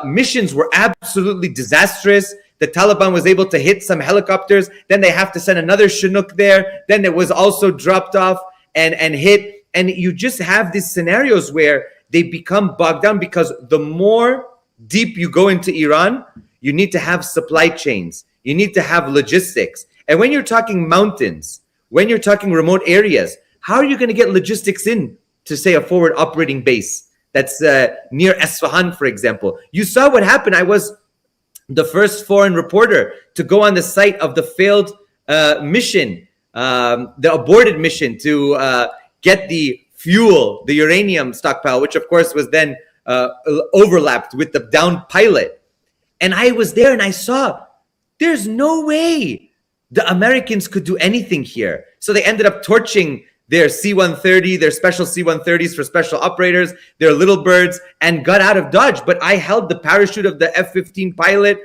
missions were absolutely disastrous. The Taliban was able to hit some helicopters. Then they have to send another Chinook there. Then it was also dropped off and hit. And you just have these scenarios where they become bogged down because the more deep you go into Iran, you need to have supply chains. You need to have logistics. And when you're talking mountains, when you're talking remote areas, how are you going to get logistics in to, say, a forward operating base that's near Esfahan, for example? You saw what happened. I was the first foreign reporter to go on the site of the failed mission, the aborted mission to get the fuel, the uranium stockpile, which of course was then overlapped with the downed pilot. And I was there and I saw there's no way the Americans could do anything here. So they ended up torching their C-130, their special C-130s for special operators, their little birds, and got out of Dodge. But I held the parachute of the F-15 pilot.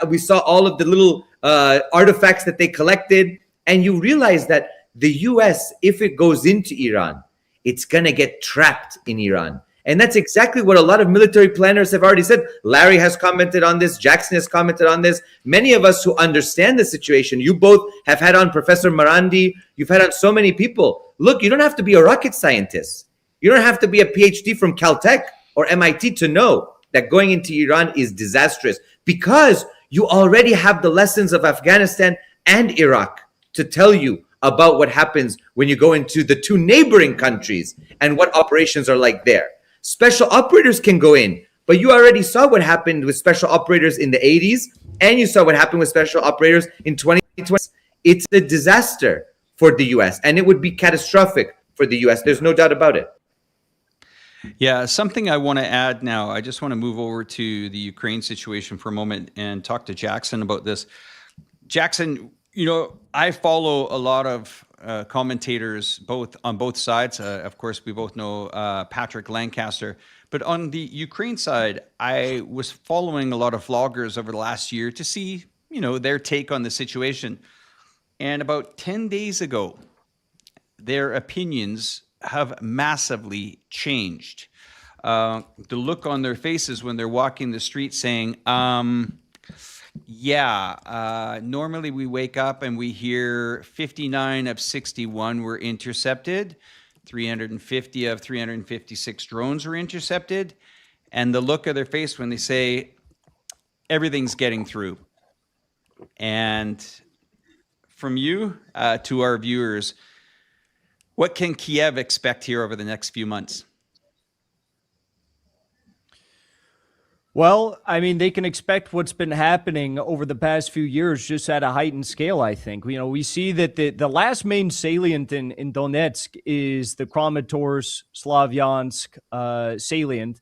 We saw all of the little artifacts that they collected. And you realize that the U.S., if it goes into Iran, it's going to get trapped in Iran. And that's exactly what a lot of military planners have already said. Larry has commented on this. Jackson has commented on this. Many of us who understand the situation, you both have had on Professor Marandi. You've had on so many people. Look, you don't have to be a rocket scientist. You don't have to be a PhD from Caltech or MIT to know that going into Iran is disastrous, because you already have the lessons of Afghanistan and Iraq to tell you about what happens when you go into the two neighboring countries and what operations are like there. Special operators can go in, but you already saw what happened with special operators in the 80s, and you saw what happened with special operators in 2020. It's a disaster for the U.S., and it would be catastrophic for the U.S. There's no doubt about it. Yeah, something I want to add now. I just want to move over to the Ukraine situation for a moment and talk to Jackson about this. Jackson, I follow a lot of commentators on both sides. Of course, we both know Patrick Lancaster. But on the Ukraine side, I was following a lot of vloggers over the last year to see, their take on the situation. And about 10 days ago, their opinions have massively changed. The look on their faces when they're walking the street saying, normally we wake up and we hear 59 of 61 were intercepted, 350 of 356 drones were intercepted, and the look of their face when they say everything's getting through. And from you to our viewers, what can Kiev expect here over the next few months? Well, I mean, they can expect what's been happening over the past few years just at a heightened scale, I think. We see that the last main salient in Donetsk is the Kramatorsk, Slavyansk salient.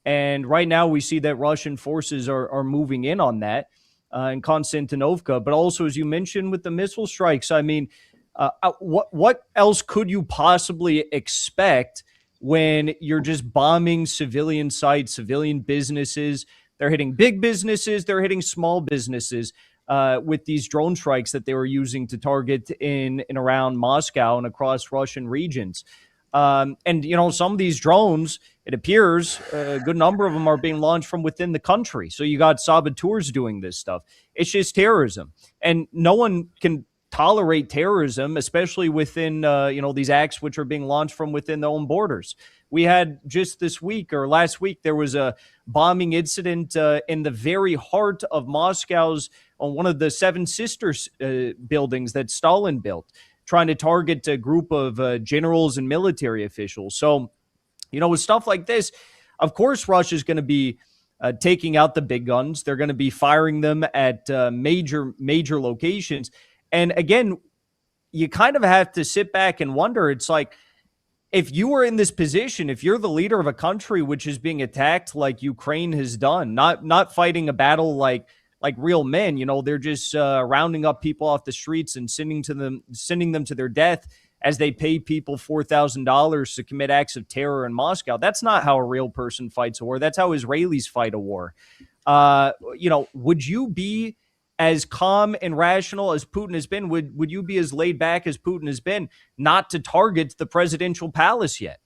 And right now we see that Russian forces are moving in on that in Konstantinovka. But also, as you mentioned, with the missile strikes, I mean, what else could you possibly expect when you're just bombing civilian sites, civilian businesses? They're hitting big businesses, they're hitting small businesses with these drone strikes that they were using to target in and around Moscow and across Russian regions. And some of these drones, it appears a good number of them are being launched from within the country. So you got saboteurs doing this stuff. It's just terrorism. And no one can tolerate terrorism, especially within these acts which are being launched from within their own borders. We had just this week or last week, there was a bombing incident in the very heart of Moscow's, on one of the Seven Sisters buildings that Stalin built, trying to target a group of generals and military officials. So, with stuff like this, of course, Russia's going to be taking out the big guns. They're going to be firing them at major locations. And again, you kind of have to sit back and wonder, it's like, if you were in this position, if you're the leader of a country which is being attacked like Ukraine has done, not fighting a battle like real men, they're just rounding up people off the streets and sending them to their death as they pay people $4,000 to commit acts of terror in Moscow. That's not how a real person fights a war. That's how Israelis fight a war. Would you be as calm and rational as Putin has been? Would you be as laid back as Putin has been not to target the presidential palace yet?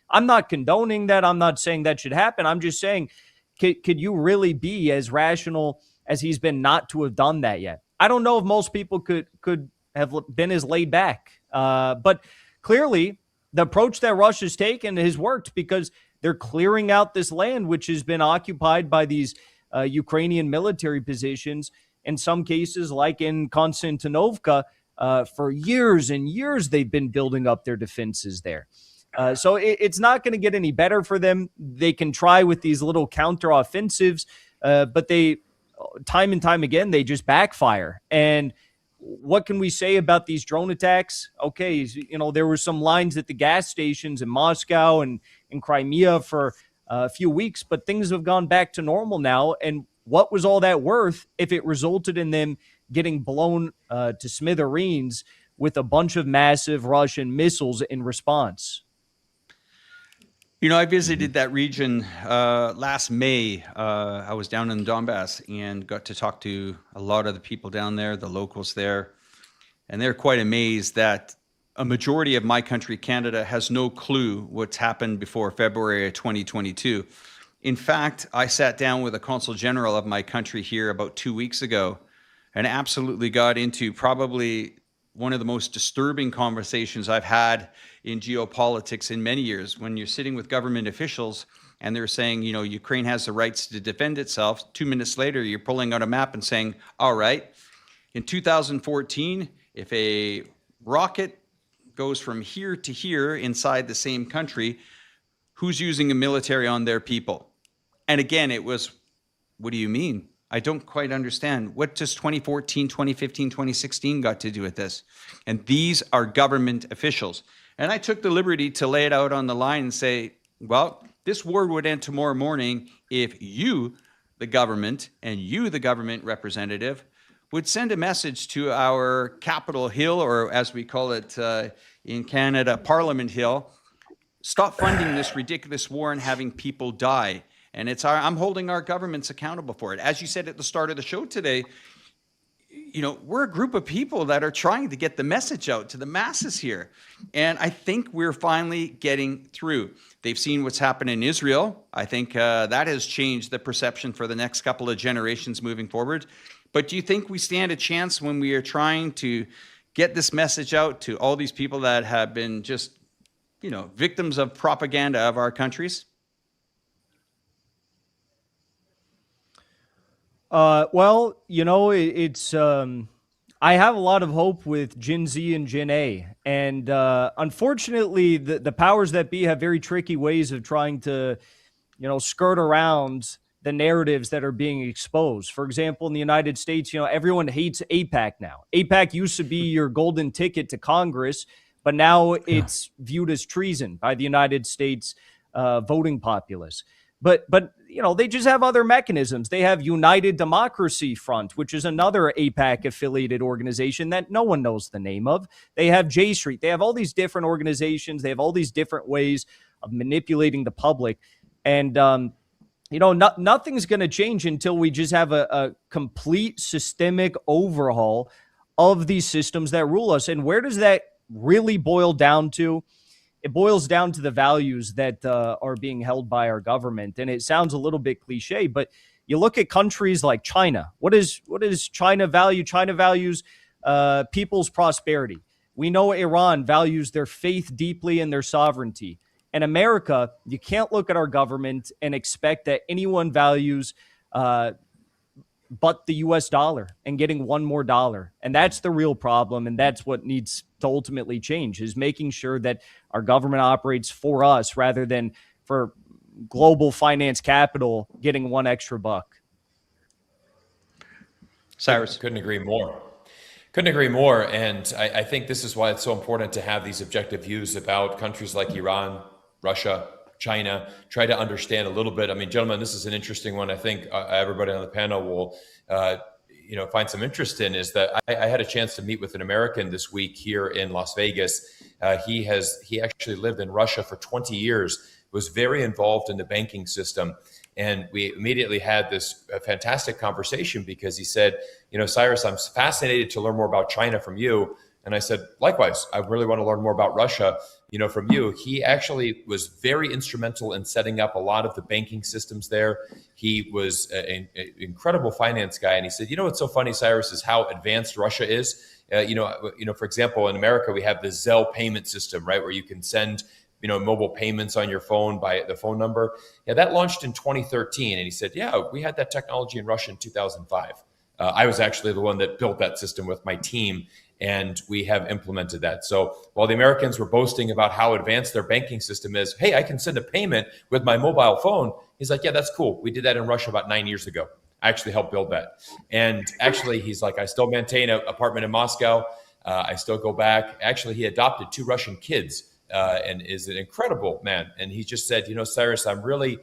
I'm not condoning that. I'm not saying that should happen. I'm just saying, could you really be as rational as he's been not to have done that yet? I don't know if most people could have been as laid back. But clearly, the approach that Russia's taken has worked, because they're clearing out this land which has been occupied by these Ukrainian military positions. In some cases, like in Konstantinovka, for years and years, they've been building up their defenses there. So it's not going to get any better for them. They can try with these little counter-offensives, but time and time again, they just backfire. And what can we say about these drone attacks? Okay, there were some lines at the gas stations in Moscow and in Crimea for a few weeks, but things have gone back to normal now. And what was all that worth if it resulted in them getting blown to smithereens with a bunch of massive Russian missiles in response? I visited that region last May. I was down in Donbass and got to talk to a lot of the people down there, the locals there. And they're quite amazed that a majority of my country, Canada, has no clue what's happened before February of 2022. In fact, I sat down with a consul general of my country here about 2 weeks ago and absolutely got into probably one of the most disturbing conversations I've had in geopolitics in many years, when you're sitting with government officials and they're saying, Ukraine has the rights to defend itself. 2 minutes later, you're pulling out a map and saying, all right, in 2014, if a rocket goes from here to here inside the same country, who's using a military on their people? And again, it was, what do you mean? I don't quite understand. What does 2014, 2015, 2016 got to do with this? And these are government officials. And I took the liberty to lay it out on the line and say, well, this war would end tomorrow morning if you, the government, and you, the government representative, would send a message to our Capitol Hill, or as we call it in Canada, Parliament Hill, stop funding this ridiculous war and having people die. And I'm holding our governments accountable for it. As you said at the start of the show today, we're a group of people that are trying to get the message out to the masses here. And I think we're finally getting through. They've seen what's happened in Israel. I think that has changed the perception for the next couple of generations moving forward. But do you think we stand a chance when we are trying to get this message out to all these people that have been just, victims of propaganda of our countries? Well, it's I have a lot of hope with Gen Z and Gen A, and unfortunately, the powers that be have very tricky ways of trying to, skirt around the narratives that are being exposed. For example, in the United States, everyone hates AIPAC now. AIPAC used to be your golden ticket to Congress, but now it's viewed as treason by the United States voting populace. But they just have other mechanisms. They have United Democracy Front, which is another AIPAC-affiliated organization that no one knows the name of. They have J Street. They have all these different organizations. They have all these different ways of manipulating the public. And, nothing's going to change until we just have a complete systemic overhaul of these systems that rule us. And where does that really boil down to? It boils down to the values that are being held by our government. And it sounds a little bit cliche, but you look at countries like China. What does China value? China values people's prosperity. We know Iran values their faith deeply and their sovereignty. In America, you can't look at our government and expect that anyone values but the US dollar and getting one more dollar. And that's the real problem. And that's what needs to ultimately change, is making sure that our government operates for us rather than for global finance capital getting one extra buck. Cyrus. Couldn't agree more. Couldn't agree more. And I think this is why it's so important to have these objective views about countries like Iran, Russia, China, try to understand a little bit. I mean, gentlemen, this is an interesting one. I think everybody on the panel will, find some interest in, is that I had a chance to meet with an American this week here in Las Vegas. He actually lived in Russia for 20 years, was very involved in the banking system. And we immediately had this fantastic conversation because he said, Cyrus, I'm fascinated to learn more about China from you. And I said, likewise, I really want to learn more about Russia, from you. He actually was very instrumental in setting up a lot of the banking systems there. He was an incredible finance guy. And he said, what's so funny, Cyrus, is how advanced Russia is. For example, in America, we have the Zelle payment system, right, where you can send mobile payments on your phone by the phone number. Yeah, that launched in 2013. And he said, we had that technology in Russia in 2005. I was actually the one that built that system with my team, and we have implemented that. So while the Americans were boasting about how advanced their banking system is, hey, I can send a payment with my mobile phone. He's like, yeah, that's cool. We did that in Russia about 9 years ago. I actually helped build that. And actually, he's like, I still maintain an apartment in Moscow. I still go back. Actually, he adopted 2 Russian kids. And is an incredible man. And he just said, Cyrus, I'm really,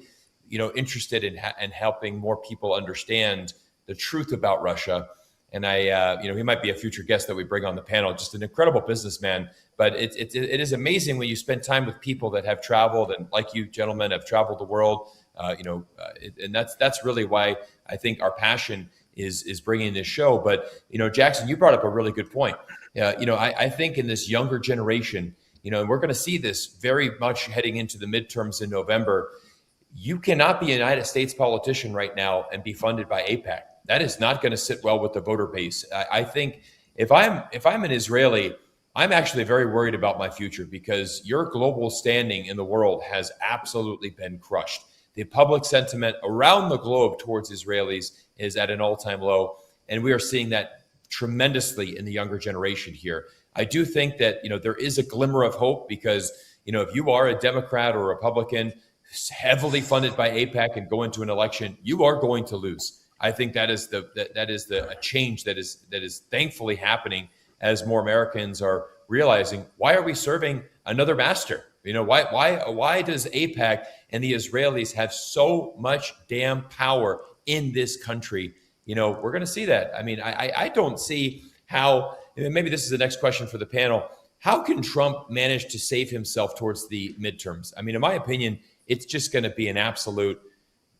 interested in helping more people understand the truth about Russia. And he might be a future guest that we bring on the panel, just an incredible businessman. But it is amazing when you spend time with people that have traveled, and like you gentlemen have traveled the world, and that's really why I think our passion is bringing this show. But, Jackson, you brought up a really good point. I think in this younger generation, and we're going to see this very much heading into the midterms in November. You cannot be a United States politician right now and be funded by AIPAC. That is not going to sit well with the voter base. I think if I'm an Israeli, I'm actually very worried about my future, because your global standing in the world has absolutely been crushed. The public sentiment around the globe towards Israelis is at an all-time low, and we are seeing that tremendously in the younger generation here. I do think that, there is a glimmer of hope, because, if you are a Democrat or Republican heavily funded by AIPAC and go into an election, you are going to lose. I think that is a change that is thankfully happening as more Americans are realizing, why are we serving another master? Why does AIPAC and the Israelis have so much damn power in this country? We're going to see that. I mean, I don't see how. And maybe this is the next question for the panel. How can Trump manage to save himself towards the midterms? I mean, in my opinion, it's just going to be an absolute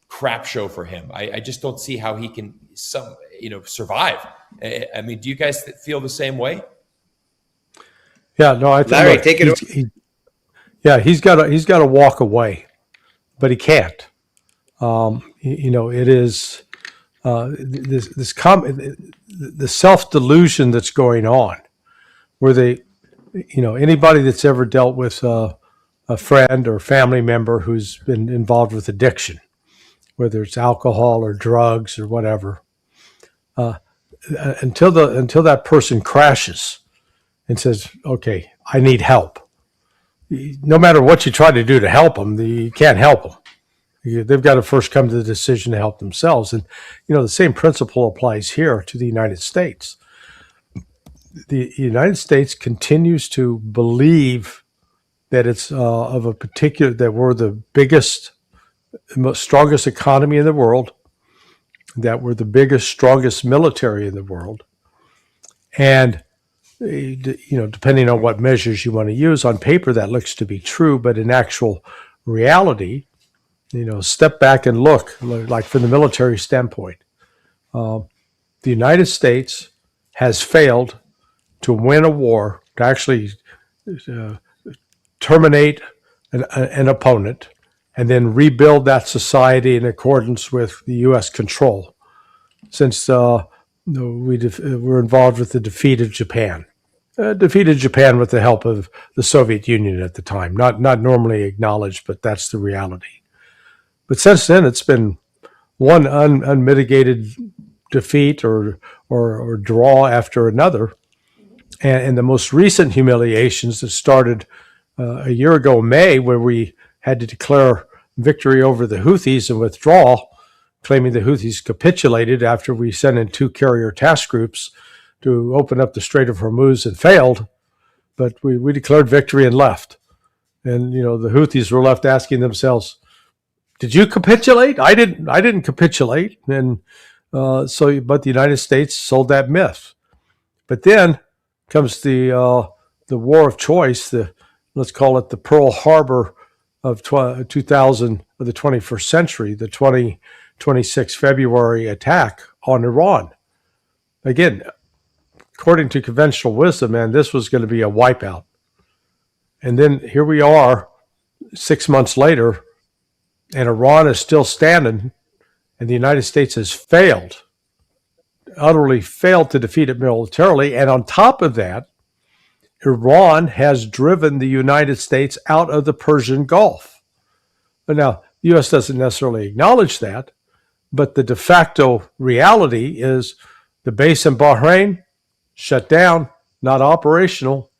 crap show for him. I just don't see how he can survive. I mean, do you guys feel the same way? Yeah, no, I think Larry, take it away. He's got to walk away, but he can't. It is the self-delusion that's going on, where anybody that's ever dealt with a friend or family member who's been involved with addiction, whether it's alcohol or drugs or whatever, until that person crashes and says, okay, I need help. No matter what you try to do to help them, you can't help them. They've got to first come to the decision to help themselves. And, the same principle applies here to the United States. The United States continues to believe that it's that we're the biggest, most strongest economy in the world, that we're the biggest, strongest military in the world. And, depending on what measures you want to use, on paper that looks to be true, but in actual reality, step back and look, like from the military standpoint. The United States has failed to win a war, to actually terminate an opponent, and then rebuild that society in accordance with the U.S. control since were involved with the defeat of Japan. Defeated Japan with the help of the Soviet Union at the time. Not normally acknowledged, but that's the reality. But since then, it's been one unmitigated defeat or draw after another. And the most recent humiliations that started a year ago, May, where we had to declare victory over the Houthis and withdraw, claiming the Houthis capitulated after we sent in 2 carrier task groups to open up the Strait of Hormuz and failed. But we declared victory and left. And, the Houthis were left asking themselves, did you capitulate? I didn't capitulate. And but the United States sold that myth. But then comes the war of choice, let's call it the Pearl Harbor of 2000 of the 21st century, the 26 February attack on Iran. Again, according to conventional wisdom, man, this was going to be a wipeout. And then here we are 6 months later, and Iran is still standing, and the United States has utterly failed to defeat it militarily. And on top of that, Iran has driven the United States out of the Persian Gulf. But now, the U.S. doesn't necessarily acknowledge that, but the de facto reality is the base in Bahrain shut down, not operational.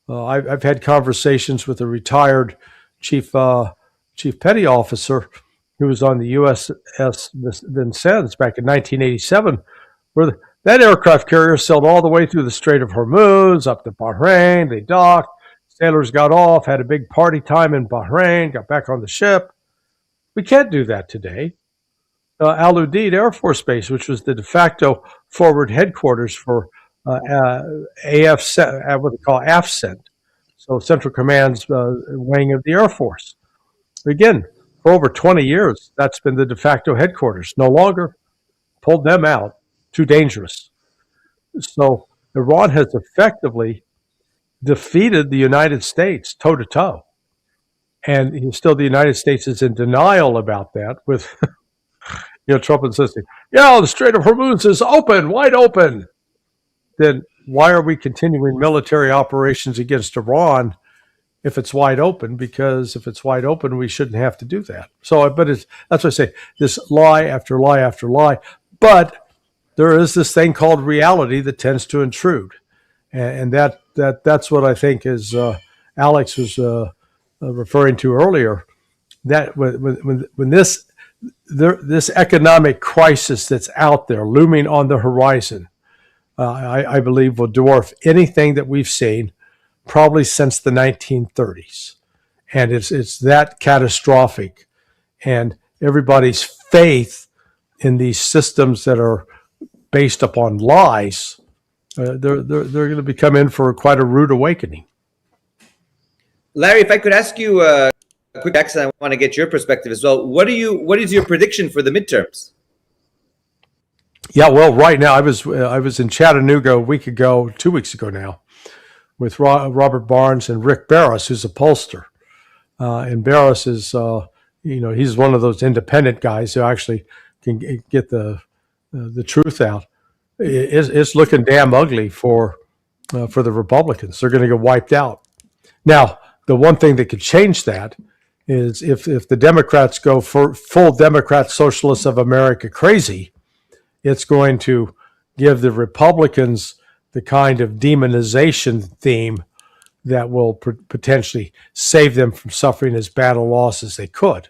I've had conversations with a retired chief petty officer who was on the USS Vincennes back in 1987, where that aircraft carrier sailed all the way through the Strait of Hormuz, up to Bahrain. They docked, sailors got off, had a big party time in Bahrain, got back on the ship. We can't do that today. Al Udeid Air Force Base, which was the de facto forward headquarters for AFCENT, what they call AFCENT, so Central Command's wing of the Air Force. Again, for over 20 years, that's been the de facto headquarters. No longer. Pulled them out. Too dangerous. So Iran has effectively defeated the United States toe-to-toe. And still the United States is in denial about that with, Trump insisting, the Strait of Hormuz is open, wide open. Then why are we continuing military operations against Iran if it's wide open? Because if it's wide open, we shouldn't have to do that. So, that's what I say, this lie after lie after lie. But there is this thing called reality that tends to intrude. And that's what I think is Alex was referring to earlier, that when this economic crisis that's out there looming on the horizon, I believe will dwarf anything that we've seen probably since the 1930s. And it's that catastrophic. And everybody's faith in these systems that are based upon lies, they're going to become in for quite a rude awakening. Larry, if I could ask you a quick question, I want to get your perspective as well. What is your prediction for the midterms? Yeah, well, right now I was in Chattanooga 2 weeks ago now, with Robert Barnes and Rick Barris, who's a pollster. And Barris is, he's one of those independent guys who actually can get the truth out. It's looking damn ugly for the Republicans. They're going to get wiped out. Now, the one thing that could change that is if the Democrats go for full Democrat Socialists of America crazy, it's going to give the Republicans the kind of demonization theme that will potentially save them from suffering as bad a loss as they could.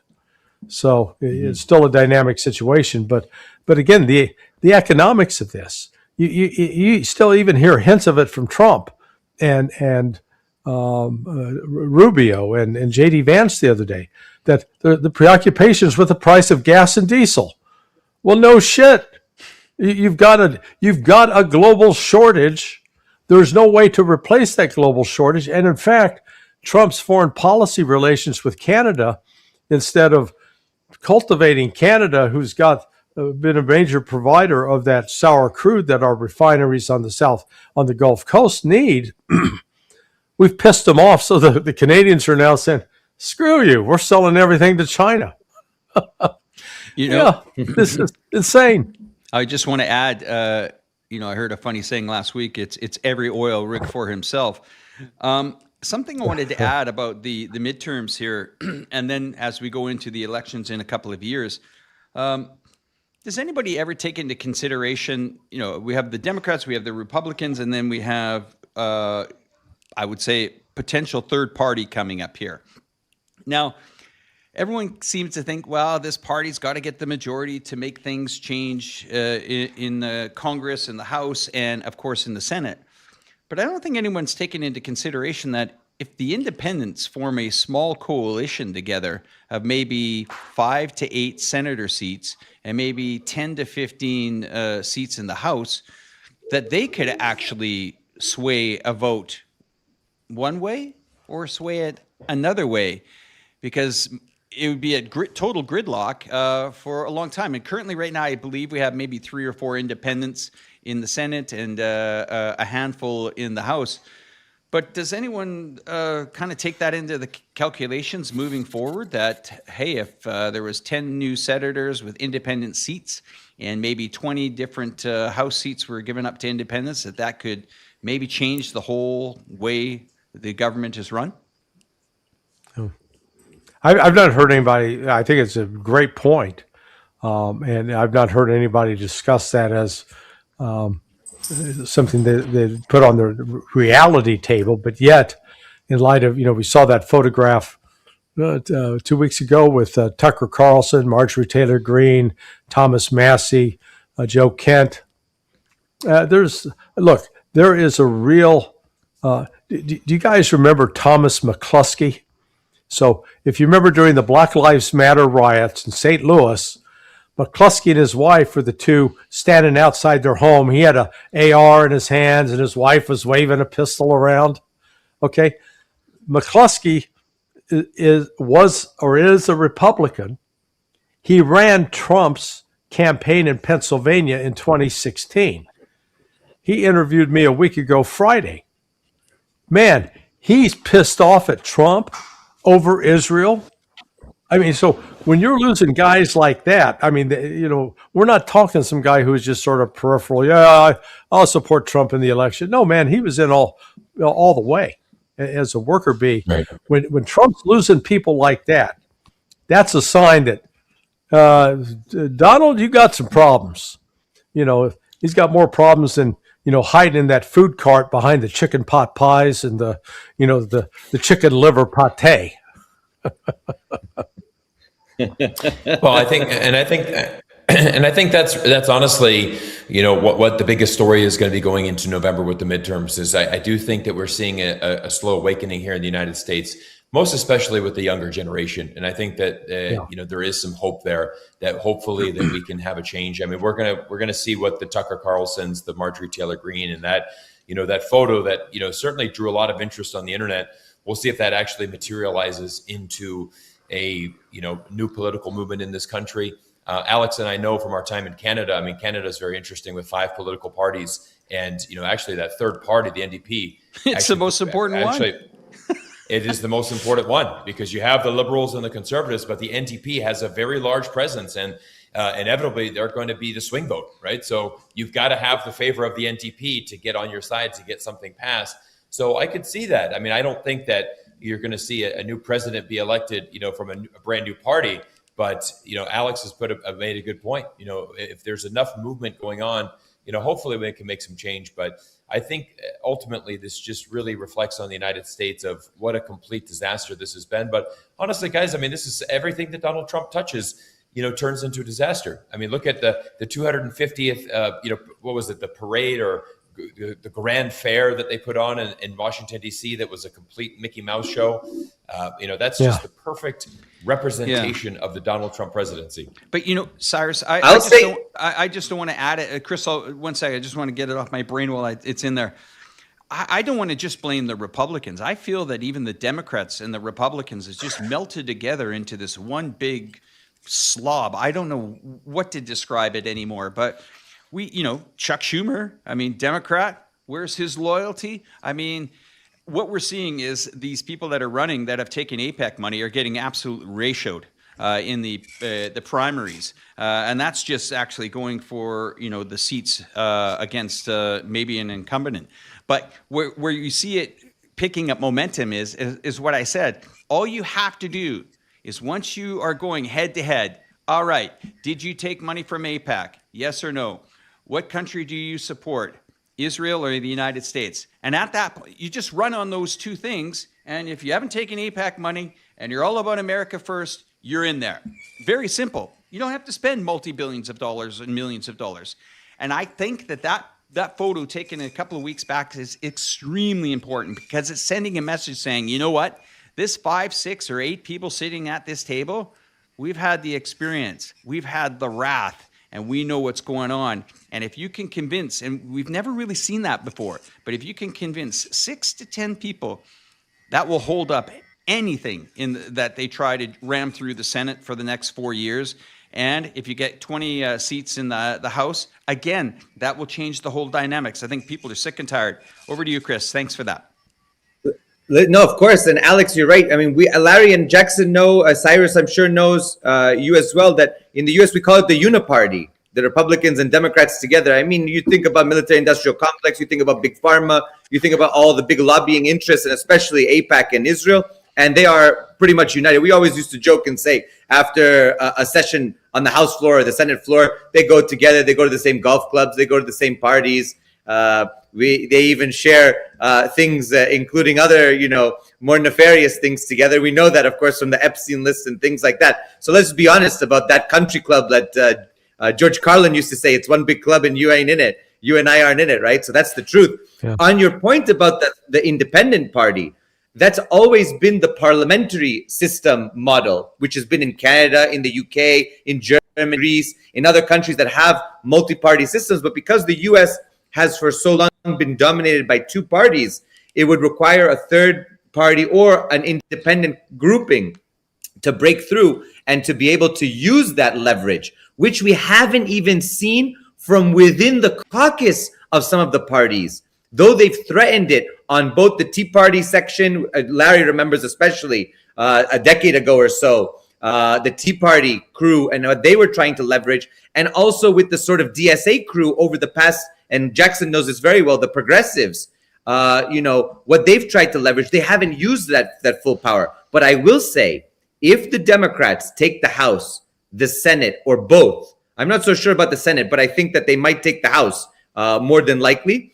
So it's still a dynamic situation, but again, the economics of this, you still even hear hints of it from Trump and Rubio and J.D. Vance the other day, that the preoccupations with the price of gas and diesel. Well, no shit. You've got a global shortage. There's no way to replace that global shortage. And in fact, Trump's foreign policy relations with Canada, instead of cultivating Canada, who's got been a major provider of that sour crude that our refineries on the Gulf Coast need, we've pissed them off so that the Canadians are now saying, screw you, we're selling everything to China. Yeah, this is insane. I just want to add, I heard a funny saying last week. It's every oil rig for himself. Something I wanted to add about the midterms here, and then as we go into the elections in a couple of years, does anybody ever take into consideration? We have the Democrats, we have the Republicans, and then we have, I would say, potential third party coming up here. Now, everyone seems to think, well, this party's got to get the majority to make things change in the Congress, in the House, and of course in the Senate. But I don't think anyone's taken into consideration that if the independents form a small coalition together of maybe 5 to 8 senator seats and maybe 10 to 15 seats in the House, that they could actually sway a vote one way or sway it another way, because it would be a total gridlock for a long time. And currently, right now, I believe we have maybe 3 or 4 independents in the Senate and a handful in the House. But does anyone kind of take that into the calculations moving forward, that, hey, if there was 10 new senators with independent seats and maybe 20 different House seats were given up to independents, that could maybe change the whole way the government is run? I've not heard anybody. I think it's a great point, and I've not heard anybody discuss that as something that they put on the reality table. But yet, in light of, we saw that photograph 2 weeks ago with Tucker Carlson, Marjorie Taylor Greene, Thomas Massey, Joe Kent. There is a real. Do you guys remember Thomas McCluskey? So if you remember during the Black Lives Matter riots in St. Louis, McCluskey and his wife were the two standing outside their home. He had a AR in his hands and his wife was waving a pistol around. Okay. McCluskey was a Republican. He ran Trump's campaign in Pennsylvania in 2016. He interviewed me a week ago Friday. Man, he's pissed off at Trump over Israel. I mean, so when you're losing guys like that, I mean, we're not talking some guy who's just sort of peripheral. Yeah, I'll support Trump in the election. No, man, he was in all the way as a worker bee. Right. When Trump's losing people like that, that's a sign that Donald, you got some problems. He's got more problems than hiding in that food cart behind the chicken pot pies and the chicken liver pate. Well, I think that's honestly, what the biggest story is going to be going into November with the midterms is I do think that we're seeing a slow awakening here in the United States, most especially with the younger generation. And I think that, there is some hope there that hopefully that we can have a change. I mean, we're going to see what the Tucker Carlsons, the Marjorie Taylor Greene, and that, that photo that, certainly drew a lot of interest on the internet. We'll see if that actually materializes into a, new political movement in this country. Alex and I know from our time in Canada, I mean, Canada is very interesting with 5 political parties. And, actually that third party, the NDP. It's the most important one. It is the most important one because you have the Liberals and the Conservatives, but the NDP has a very large presence and inevitably they're going to be the swing vote, right? So you've got to have the favor of the NDP to get on your side to get something passed. So I could see that. I mean, I don't think that you're going to see a new president be elected, from a brand new party. But, Alex has made a good point. If there's enough movement going on, hopefully we can make some change. But I think ultimately this just really reflects on the United States of what a complete disaster this has been. But honestly, guys, I mean, this is everything that Donald Trump touches, turns into a disaster. I mean, look at the 250th, what was it, the parade or the grand fair that they put on in Washington, D.C. that was a complete Mickey Mouse show. That's just the perfect representation of the Donald Trump presidency. But, Cyrus, I just don't want to add it. Chris, one second. I just want to get it off my brain while it's in there. I don't want to just blame the Republicans. I feel that even the Democrats and the Republicans has just melted together into this one big slob. I don't know what to describe it anymore, but Chuck Schumer, I mean, Democrat, where's his loyalty? I mean, what we're seeing is these people that are running that have taken APEC money are getting absolutely ratioed. in the primaries, and that's just actually going for the seats against maybe an incumbent. But where you see it picking up momentum is what I said. All you have to do is once you are going head to head. All right, did you take money from AIPAC? Yes or no? What country do you support? Israel or the United States? And at that point, you just run on those two things. And if you haven't taken AIPAC money and you're all about America first, you're in there. Very simple. You don't have to spend multi-billions of dollars and millions of dollars. And I think that photo taken a couple of weeks back is extremely important because it's sending a message saying, you know what? This 5, 6, or 8 people sitting at this table, we've had the experience, we've had the wrath, and we know what's going on. And if you can convince, and we've never really seen that before, but if you can convince 6 to 10 people, that will hold up anything that they try to ram through the Senate for the next 4 years. And if you get 20 seats in the House, again, that will change the whole dynamics. I think people are sick and tired. Over to you, Chris. Thanks for that. No, of course. And Alex, you're right. I mean, Larry and Jackson know, Cyrus, I'm sure, knows you as well, that in the US, we call it the uniparty, the Republicans and Democrats together. I mean, you think about military-industrial complex, you think about big pharma, you think about all the big lobbying interests, and especially AIPAC and Israel, and they are pretty much united. We always used to joke and say, after a session on the House floor or the Senate floor, they go together, they go to the same golf clubs, they go to the same parties. They even share things, including other, more nefarious things together. We know that, of course, from the Epstein list and things like that. So let's be honest about that country club that George Carlin used to say, it's one big club and you ain't in it. You and I aren't in it, right? So that's the truth. Yeah. On your point about the independent party, that's always been the parliamentary system model, which has been in Canada, in the UK, in Germany, Greece, in other countries that have multi-party systems. But because the US has for so long been dominated by 2 parties, it would require a third party or an independent grouping to break through and to be able to use that leverage, which we haven't even seen from within the caucus of some of the parties. Though they've threatened it on both the Tea Party section, Larry remembers especially a decade ago or so, the Tea Party crew and what they were trying to leverage, and also with the sort of DSA crew over the past, and Jackson knows this very well, the progressives, what they've tried to leverage, they haven't used that full power. But I will say, if the Democrats take the House, the Senate, or both, I'm not so sure about the Senate, but I think that they might take the House more than likely,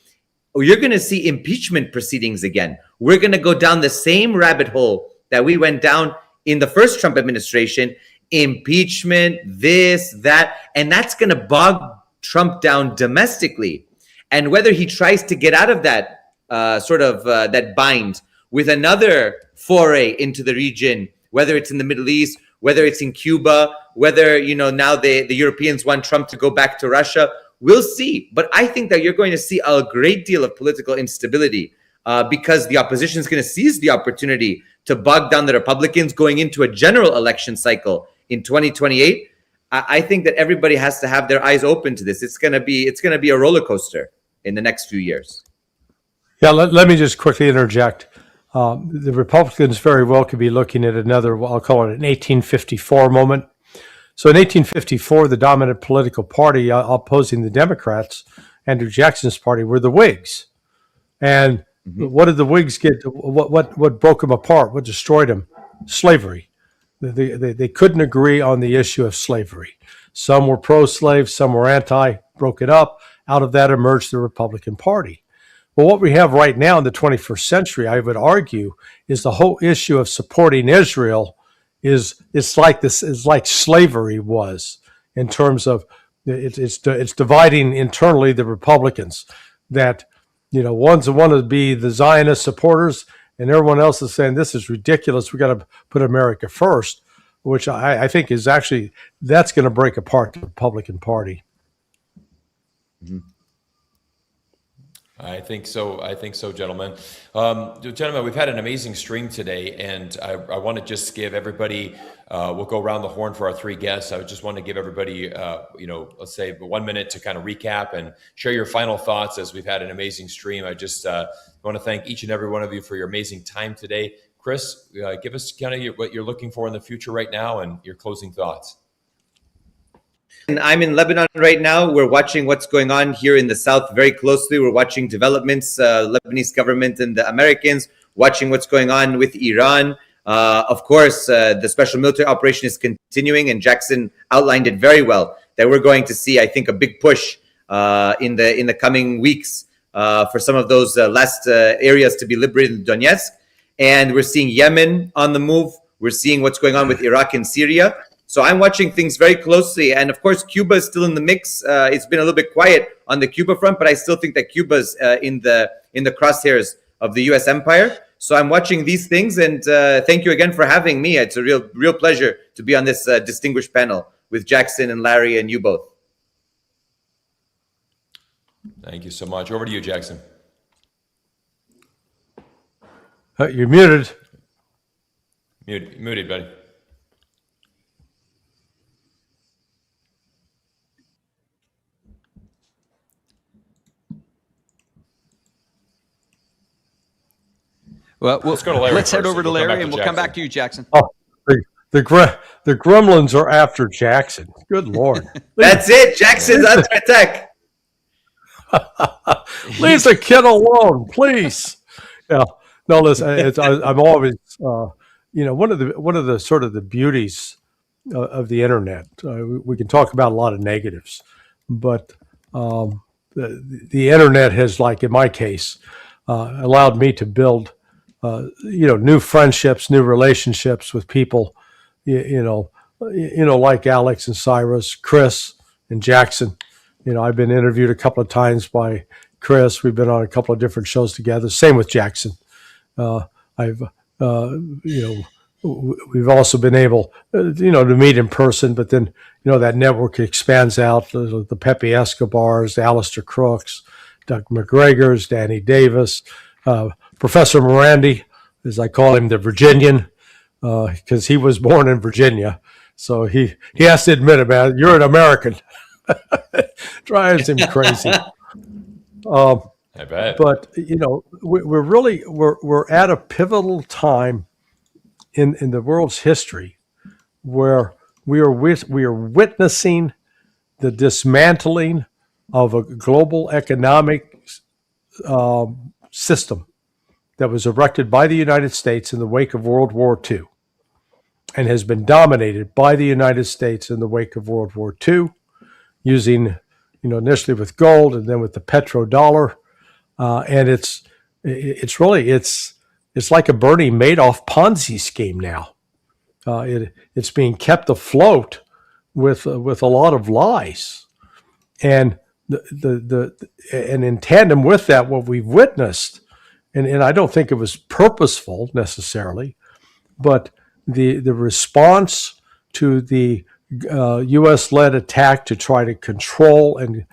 you're going to see impeachment proceedings again. We're going to go down the same rabbit hole that we went down in the first Trump administration, impeachment, this, that, and that's going to bog Trump down domestically. And whether he tries to get out of that that bind with another foray into the region, whether it's in the Middle East, whether it's in Cuba, whether, now the Europeans want Trump to go back to Russia, we'll see. But I think that you're going to see a great deal of political instability because the opposition is going to seize the opportunity to bog down the Republicans going into a general election cycle in 2028. I think that everybody has to have their eyes open to this. It's going to be a roller coaster in the next few years. Yeah, let me just quickly interject. The Republicans very well could be looking at another, I'll call it an 1854 moment. So in 1854, the dominant political party opposing the Democrats, Andrew Jackson's party, were the Whigs. And what did the Whigs get? What broke them apart? What destroyed them? Slavery. They couldn't agree on the issue of slavery. Some were pro-slave, some were anti, broke it up. Out of that emerged the Republican Party. Well, what we have right now in the 21st century, I would argue, is the whole issue of supporting Israel it's like slavery was in terms of it's dividing internally the Republicans that, one's want to be the Zionist supporters and everyone else is saying this is ridiculous. We got to put America first, which I think is actually, that's going to break apart the Republican Party. Mm-hmm. I think so, gentlemen. Gentlemen, we've had an amazing stream today, and I want to just give everybody, we'll go around the horn for our 3 guests. I just want to give everybody, let's say 1 minute to kind of recap and share your final thoughts as we've had an amazing stream. I just want to thank each and every one of you for your amazing time today. Chris, give us kind of what you're looking for in the future right now and your closing thoughts. And I'm in Lebanon right now. We're watching what's going on here in the south very closely. We're watching developments, Lebanese government and the Americans, watching what's going on with Iran. Of course, the special military operation is continuing, and Jackson outlined it very well, that we're going to see, I think, a big push in the coming weeks for some of those last areas to be liberated in Donetsk. And we're seeing Yemen on the move. We're seeing what's going on with Iraq and Syria. So I'm watching things very closely. And of course, Cuba is still in the mix. It's been a little bit quiet on the Cuba front, but I still think that Cuba's in the crosshairs of the U.S. empire. So I'm watching these things, and thank you again for having me. It's a real pleasure to be on this distinguished panel with Jackson and Larry and you both. Thank you so much. Over to you, Jackson. You're muted. Muted, buddy. Well, let's go to Larry. Let's head over to We'll come back Larry, to and we'll come Jackson. back to you, Jackson. Oh, the gremlins are after Jackson. Good Lord. That's it. Jackson's under attack. Leave the kid alone, please. Yeah. No, listen. I'm always, one of the sort of the beauties of the internet. We can talk about a lot of negatives, but the internet has, like in my case, allowed me to build, new friendships, new relationships with people, like Alex and Cyrus, Chris and Jackson. I've been interviewed a couple of times by Chris. We've been on a couple of different shows together. Same with Jackson. We've also been able, to meet in person, but then, that network expands out, the Pepe Escobars, the Alistair Crooks, Doug McGregor's, Danny Davis, Professor Morandi, as I call him, the Virginian, because he was born in Virginia. So he has to admit it, man, you're an American. Drives him crazy. I bet. But we're at a pivotal time in the world's history where we are witnessing the dismantling of a global economic system that was erected by the United States in the wake of World War II and has been dominated by the United States in the wake of World War II, using, initially with gold and then with the petrodollar. And it's like a Bernie Madoff Ponzi scheme now. It's being kept afloat with a lot of lies, and and in tandem with that, what we've witnessed, and I don't think it was purposeful necessarily, but the response to the U.S.-led attack to try to control and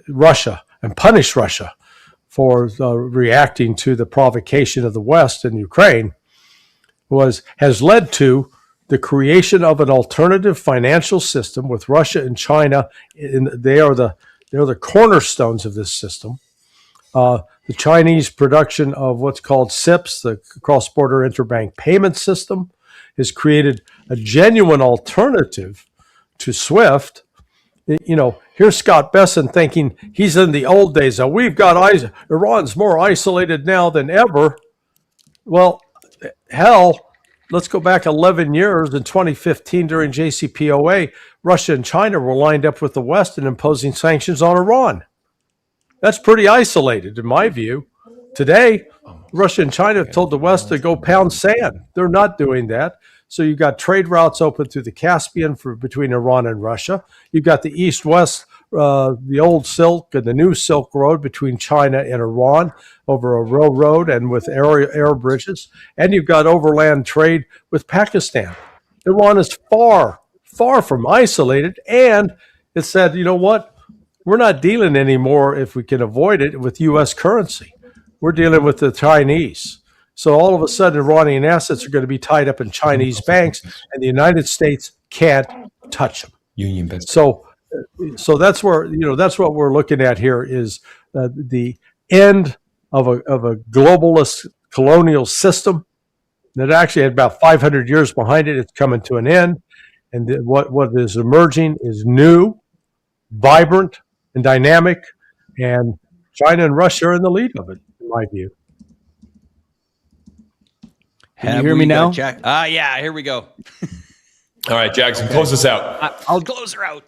Russia and punish Russia for reacting to the provocation of the West in Ukraine has led to the creation of an alternative financial system with Russia and China. They are the cornerstones of this system. The Chinese production of what's called CIPS, the cross-border interbank payment system, has created a genuine alternative to SWIFT. Here's Scott Besson thinking he's in the old days. We've got Iran's more isolated now than ever. Well, hell, let's go back 11 years. In 2015, during JCPOA, Russia and China were lined up with the West in imposing sanctions on Iran. That's pretty isolated, in my view. Today, Russia and China have told the West to go pound sand. They're not doing that. So you've got trade routes open through the Caspian between Iran and Russia. You've got the East-West, the old Silk and the new Silk Road between China and Iran over a railroad and with air bridges. And you've got overland trade with Pakistan. Iran is far, far from isolated. And it said, you know what? We're not dealing anymore, if we can avoid it, with U.S. currency. We're dealing with the Chinese. So all of a sudden, Iranian assets are going to be tied up in Chinese banks, and the United States can't touch them. Union Bank. So that's where that's what we're looking at here is the end of a globalist colonial system that actually had about 500 years behind it. It's coming to an end. And what is emerging is new, vibrant, and dynamic. And China and Russia are in the lead of it, in my view. Can you hear me now? Yeah, here we go. All right, Jackson, close us out. I'll Close her out.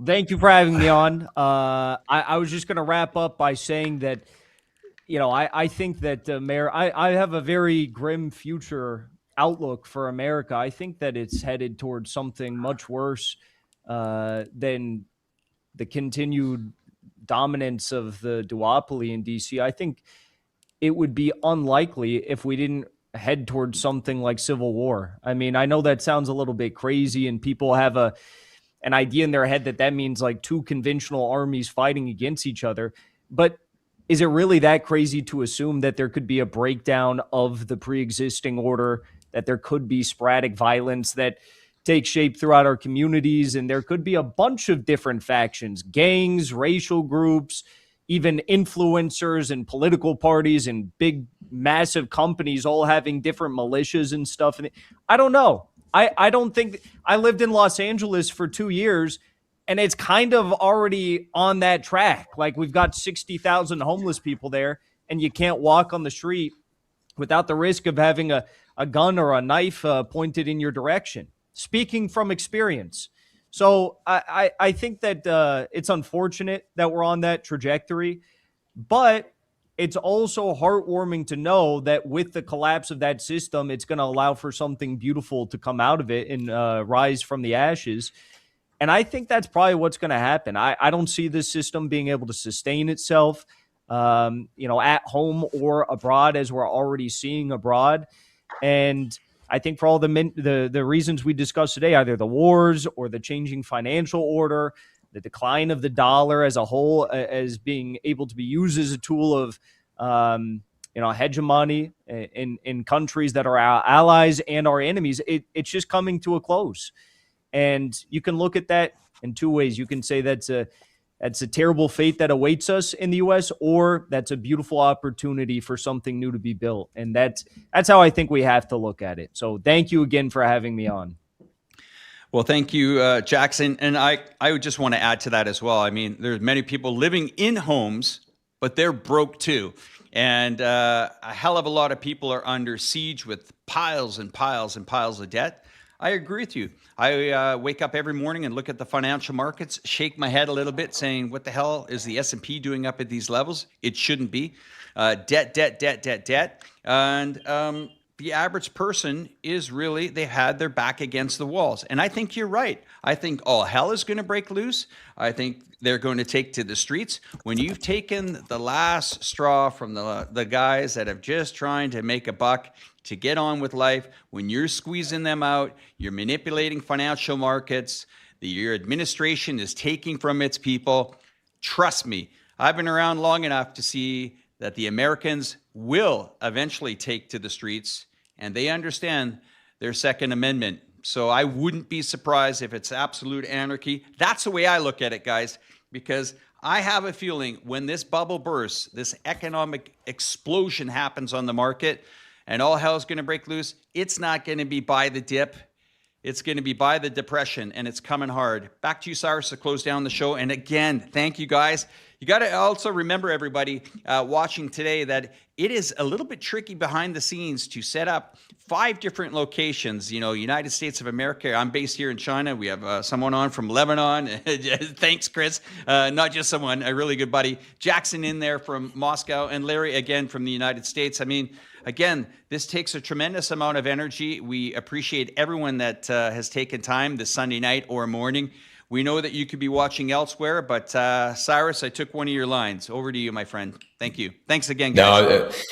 Thank you for having me on. I was just going to wrap up by saying that, I think that I have a very grim future outlook for America. I think that it's headed towards something much worse than the continued dominance of the duopoly in DC. I think it would be unlikely if we didn't head towards something like civil war. I mean, I know that sounds a little bit crazy, and people have an idea in their head that means like two conventional armies fighting against each other. But is it really that crazy to assume that there could be a breakdown of the pre-existing order, that there could be sporadic violence that takes shape throughout our communities, and there could be a bunch of different factions, gangs, racial groups, even influencers and political parties and big, massive companies all having different militias and stuff? And I don't know. I don't think I lived in Los Angeles for 2 years, and it's kind of already on that track. Like, we've got 60,000 homeless people there, and you can't walk on the street without the risk of having a gun or a knife pointed in your direction. Speaking from experience. So I think that it's unfortunate that we're on that trajectory, but it's also heartwarming to know that with the collapse of that system, it's going to allow for something beautiful to come out of it and rise from the ashes. And I think that's probably what's going to happen. I don't see this system being able to sustain itself, at home or abroad, as we're already seeing abroad. And I think for all the reasons we discussed today, either the wars or the changing financial order, the decline of the dollar as a whole, as being able to be used as a tool of, hegemony in countries that are our allies and our enemies, it's just coming to a close. And you can look at that in two ways. You can say that's a terrible fate that awaits us in the U.S., or that's a beautiful opportunity for something new to be built. And that's how I think we have to look at it. So thank you again for having me on. Well, thank you, Jackson. And I would just want to add to that as well. I mean, there's many people living in homes, but they're broke too. And a hell of a lot of people are under siege with piles and piles and piles of debt. I agree with you. I wake up every morning and look at the financial markets, shake my head a little bit saying, what the hell is the S&P doing up at these levels? It shouldn't be. Debt. And the average person is really, they've had their back against the walls. And I think you're right. I think all hell is going to break loose. I think they're going to take to the streets. When you've taken the last straw from the guys that have just trying to make a buck, to get on with life, when you're squeezing them out, you're manipulating financial markets, your administration is taking from its people. Trust me, I've been around long enough to see that the Americans will eventually take to the streets, and they understand their Second Amendment. So I wouldn't be surprised if it's absolute anarchy. That's the way I look at it, guys, because I have a feeling when this bubble bursts, this economic explosion happens on the market, and all hell is going to break loose, it's not going to be by the dip. It's going to be by the depression, and it's coming hard. Back to you, Cyrus, to close down the show. And again, thank you, guys. You got to also remember, everybody watching today, that it is a little bit tricky behind the scenes to set up 5 different locations. United States of America. I'm based here in China. We have someone on from Lebanon. Thanks, Chris. Not just someone, a really good buddy. Jackson in there from Moscow, and Larry, again, from the United States. I mean, again, this takes a tremendous amount of energy. We appreciate everyone that has taken time this Sunday night or morning. We know that you could be watching elsewhere, but Cyrus, I took one of your lines. Over to you, my friend. Thank you. Thanks again, guys.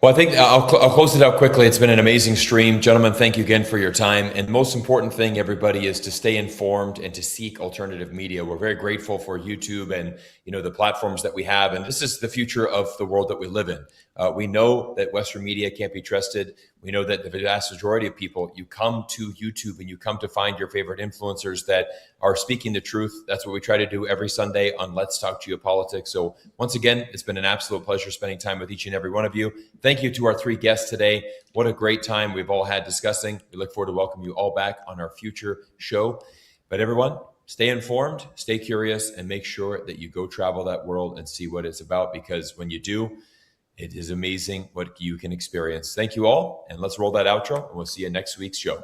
Well, I think I'll close it out quickly. It's been an amazing stream. Gentlemen, thank you again for your time. And most important thing, everybody, is to stay informed and to seek alternative media. We're very grateful for YouTube and the platforms that we have. And this is the future of the world that we live in. We know that Western media can't be trusted. We know that the vast majority of people, you come to YouTube and you come to find your favorite influencers that are speaking the truth. That's what we try to do every Sunday on Let's Talk Geopolitics. So once again, it's been an absolute pleasure spending time with each and every one of you. Thank you to our 3 guests today. What a great time we've all had discussing. We look forward to welcoming you all back on our future show. But everyone, stay informed, stay curious, and make sure that you go travel that world and see what it's about, because when you do, it is amazing what you can experience. Thank you all, and let's roll that outro, and we'll see you next week's show.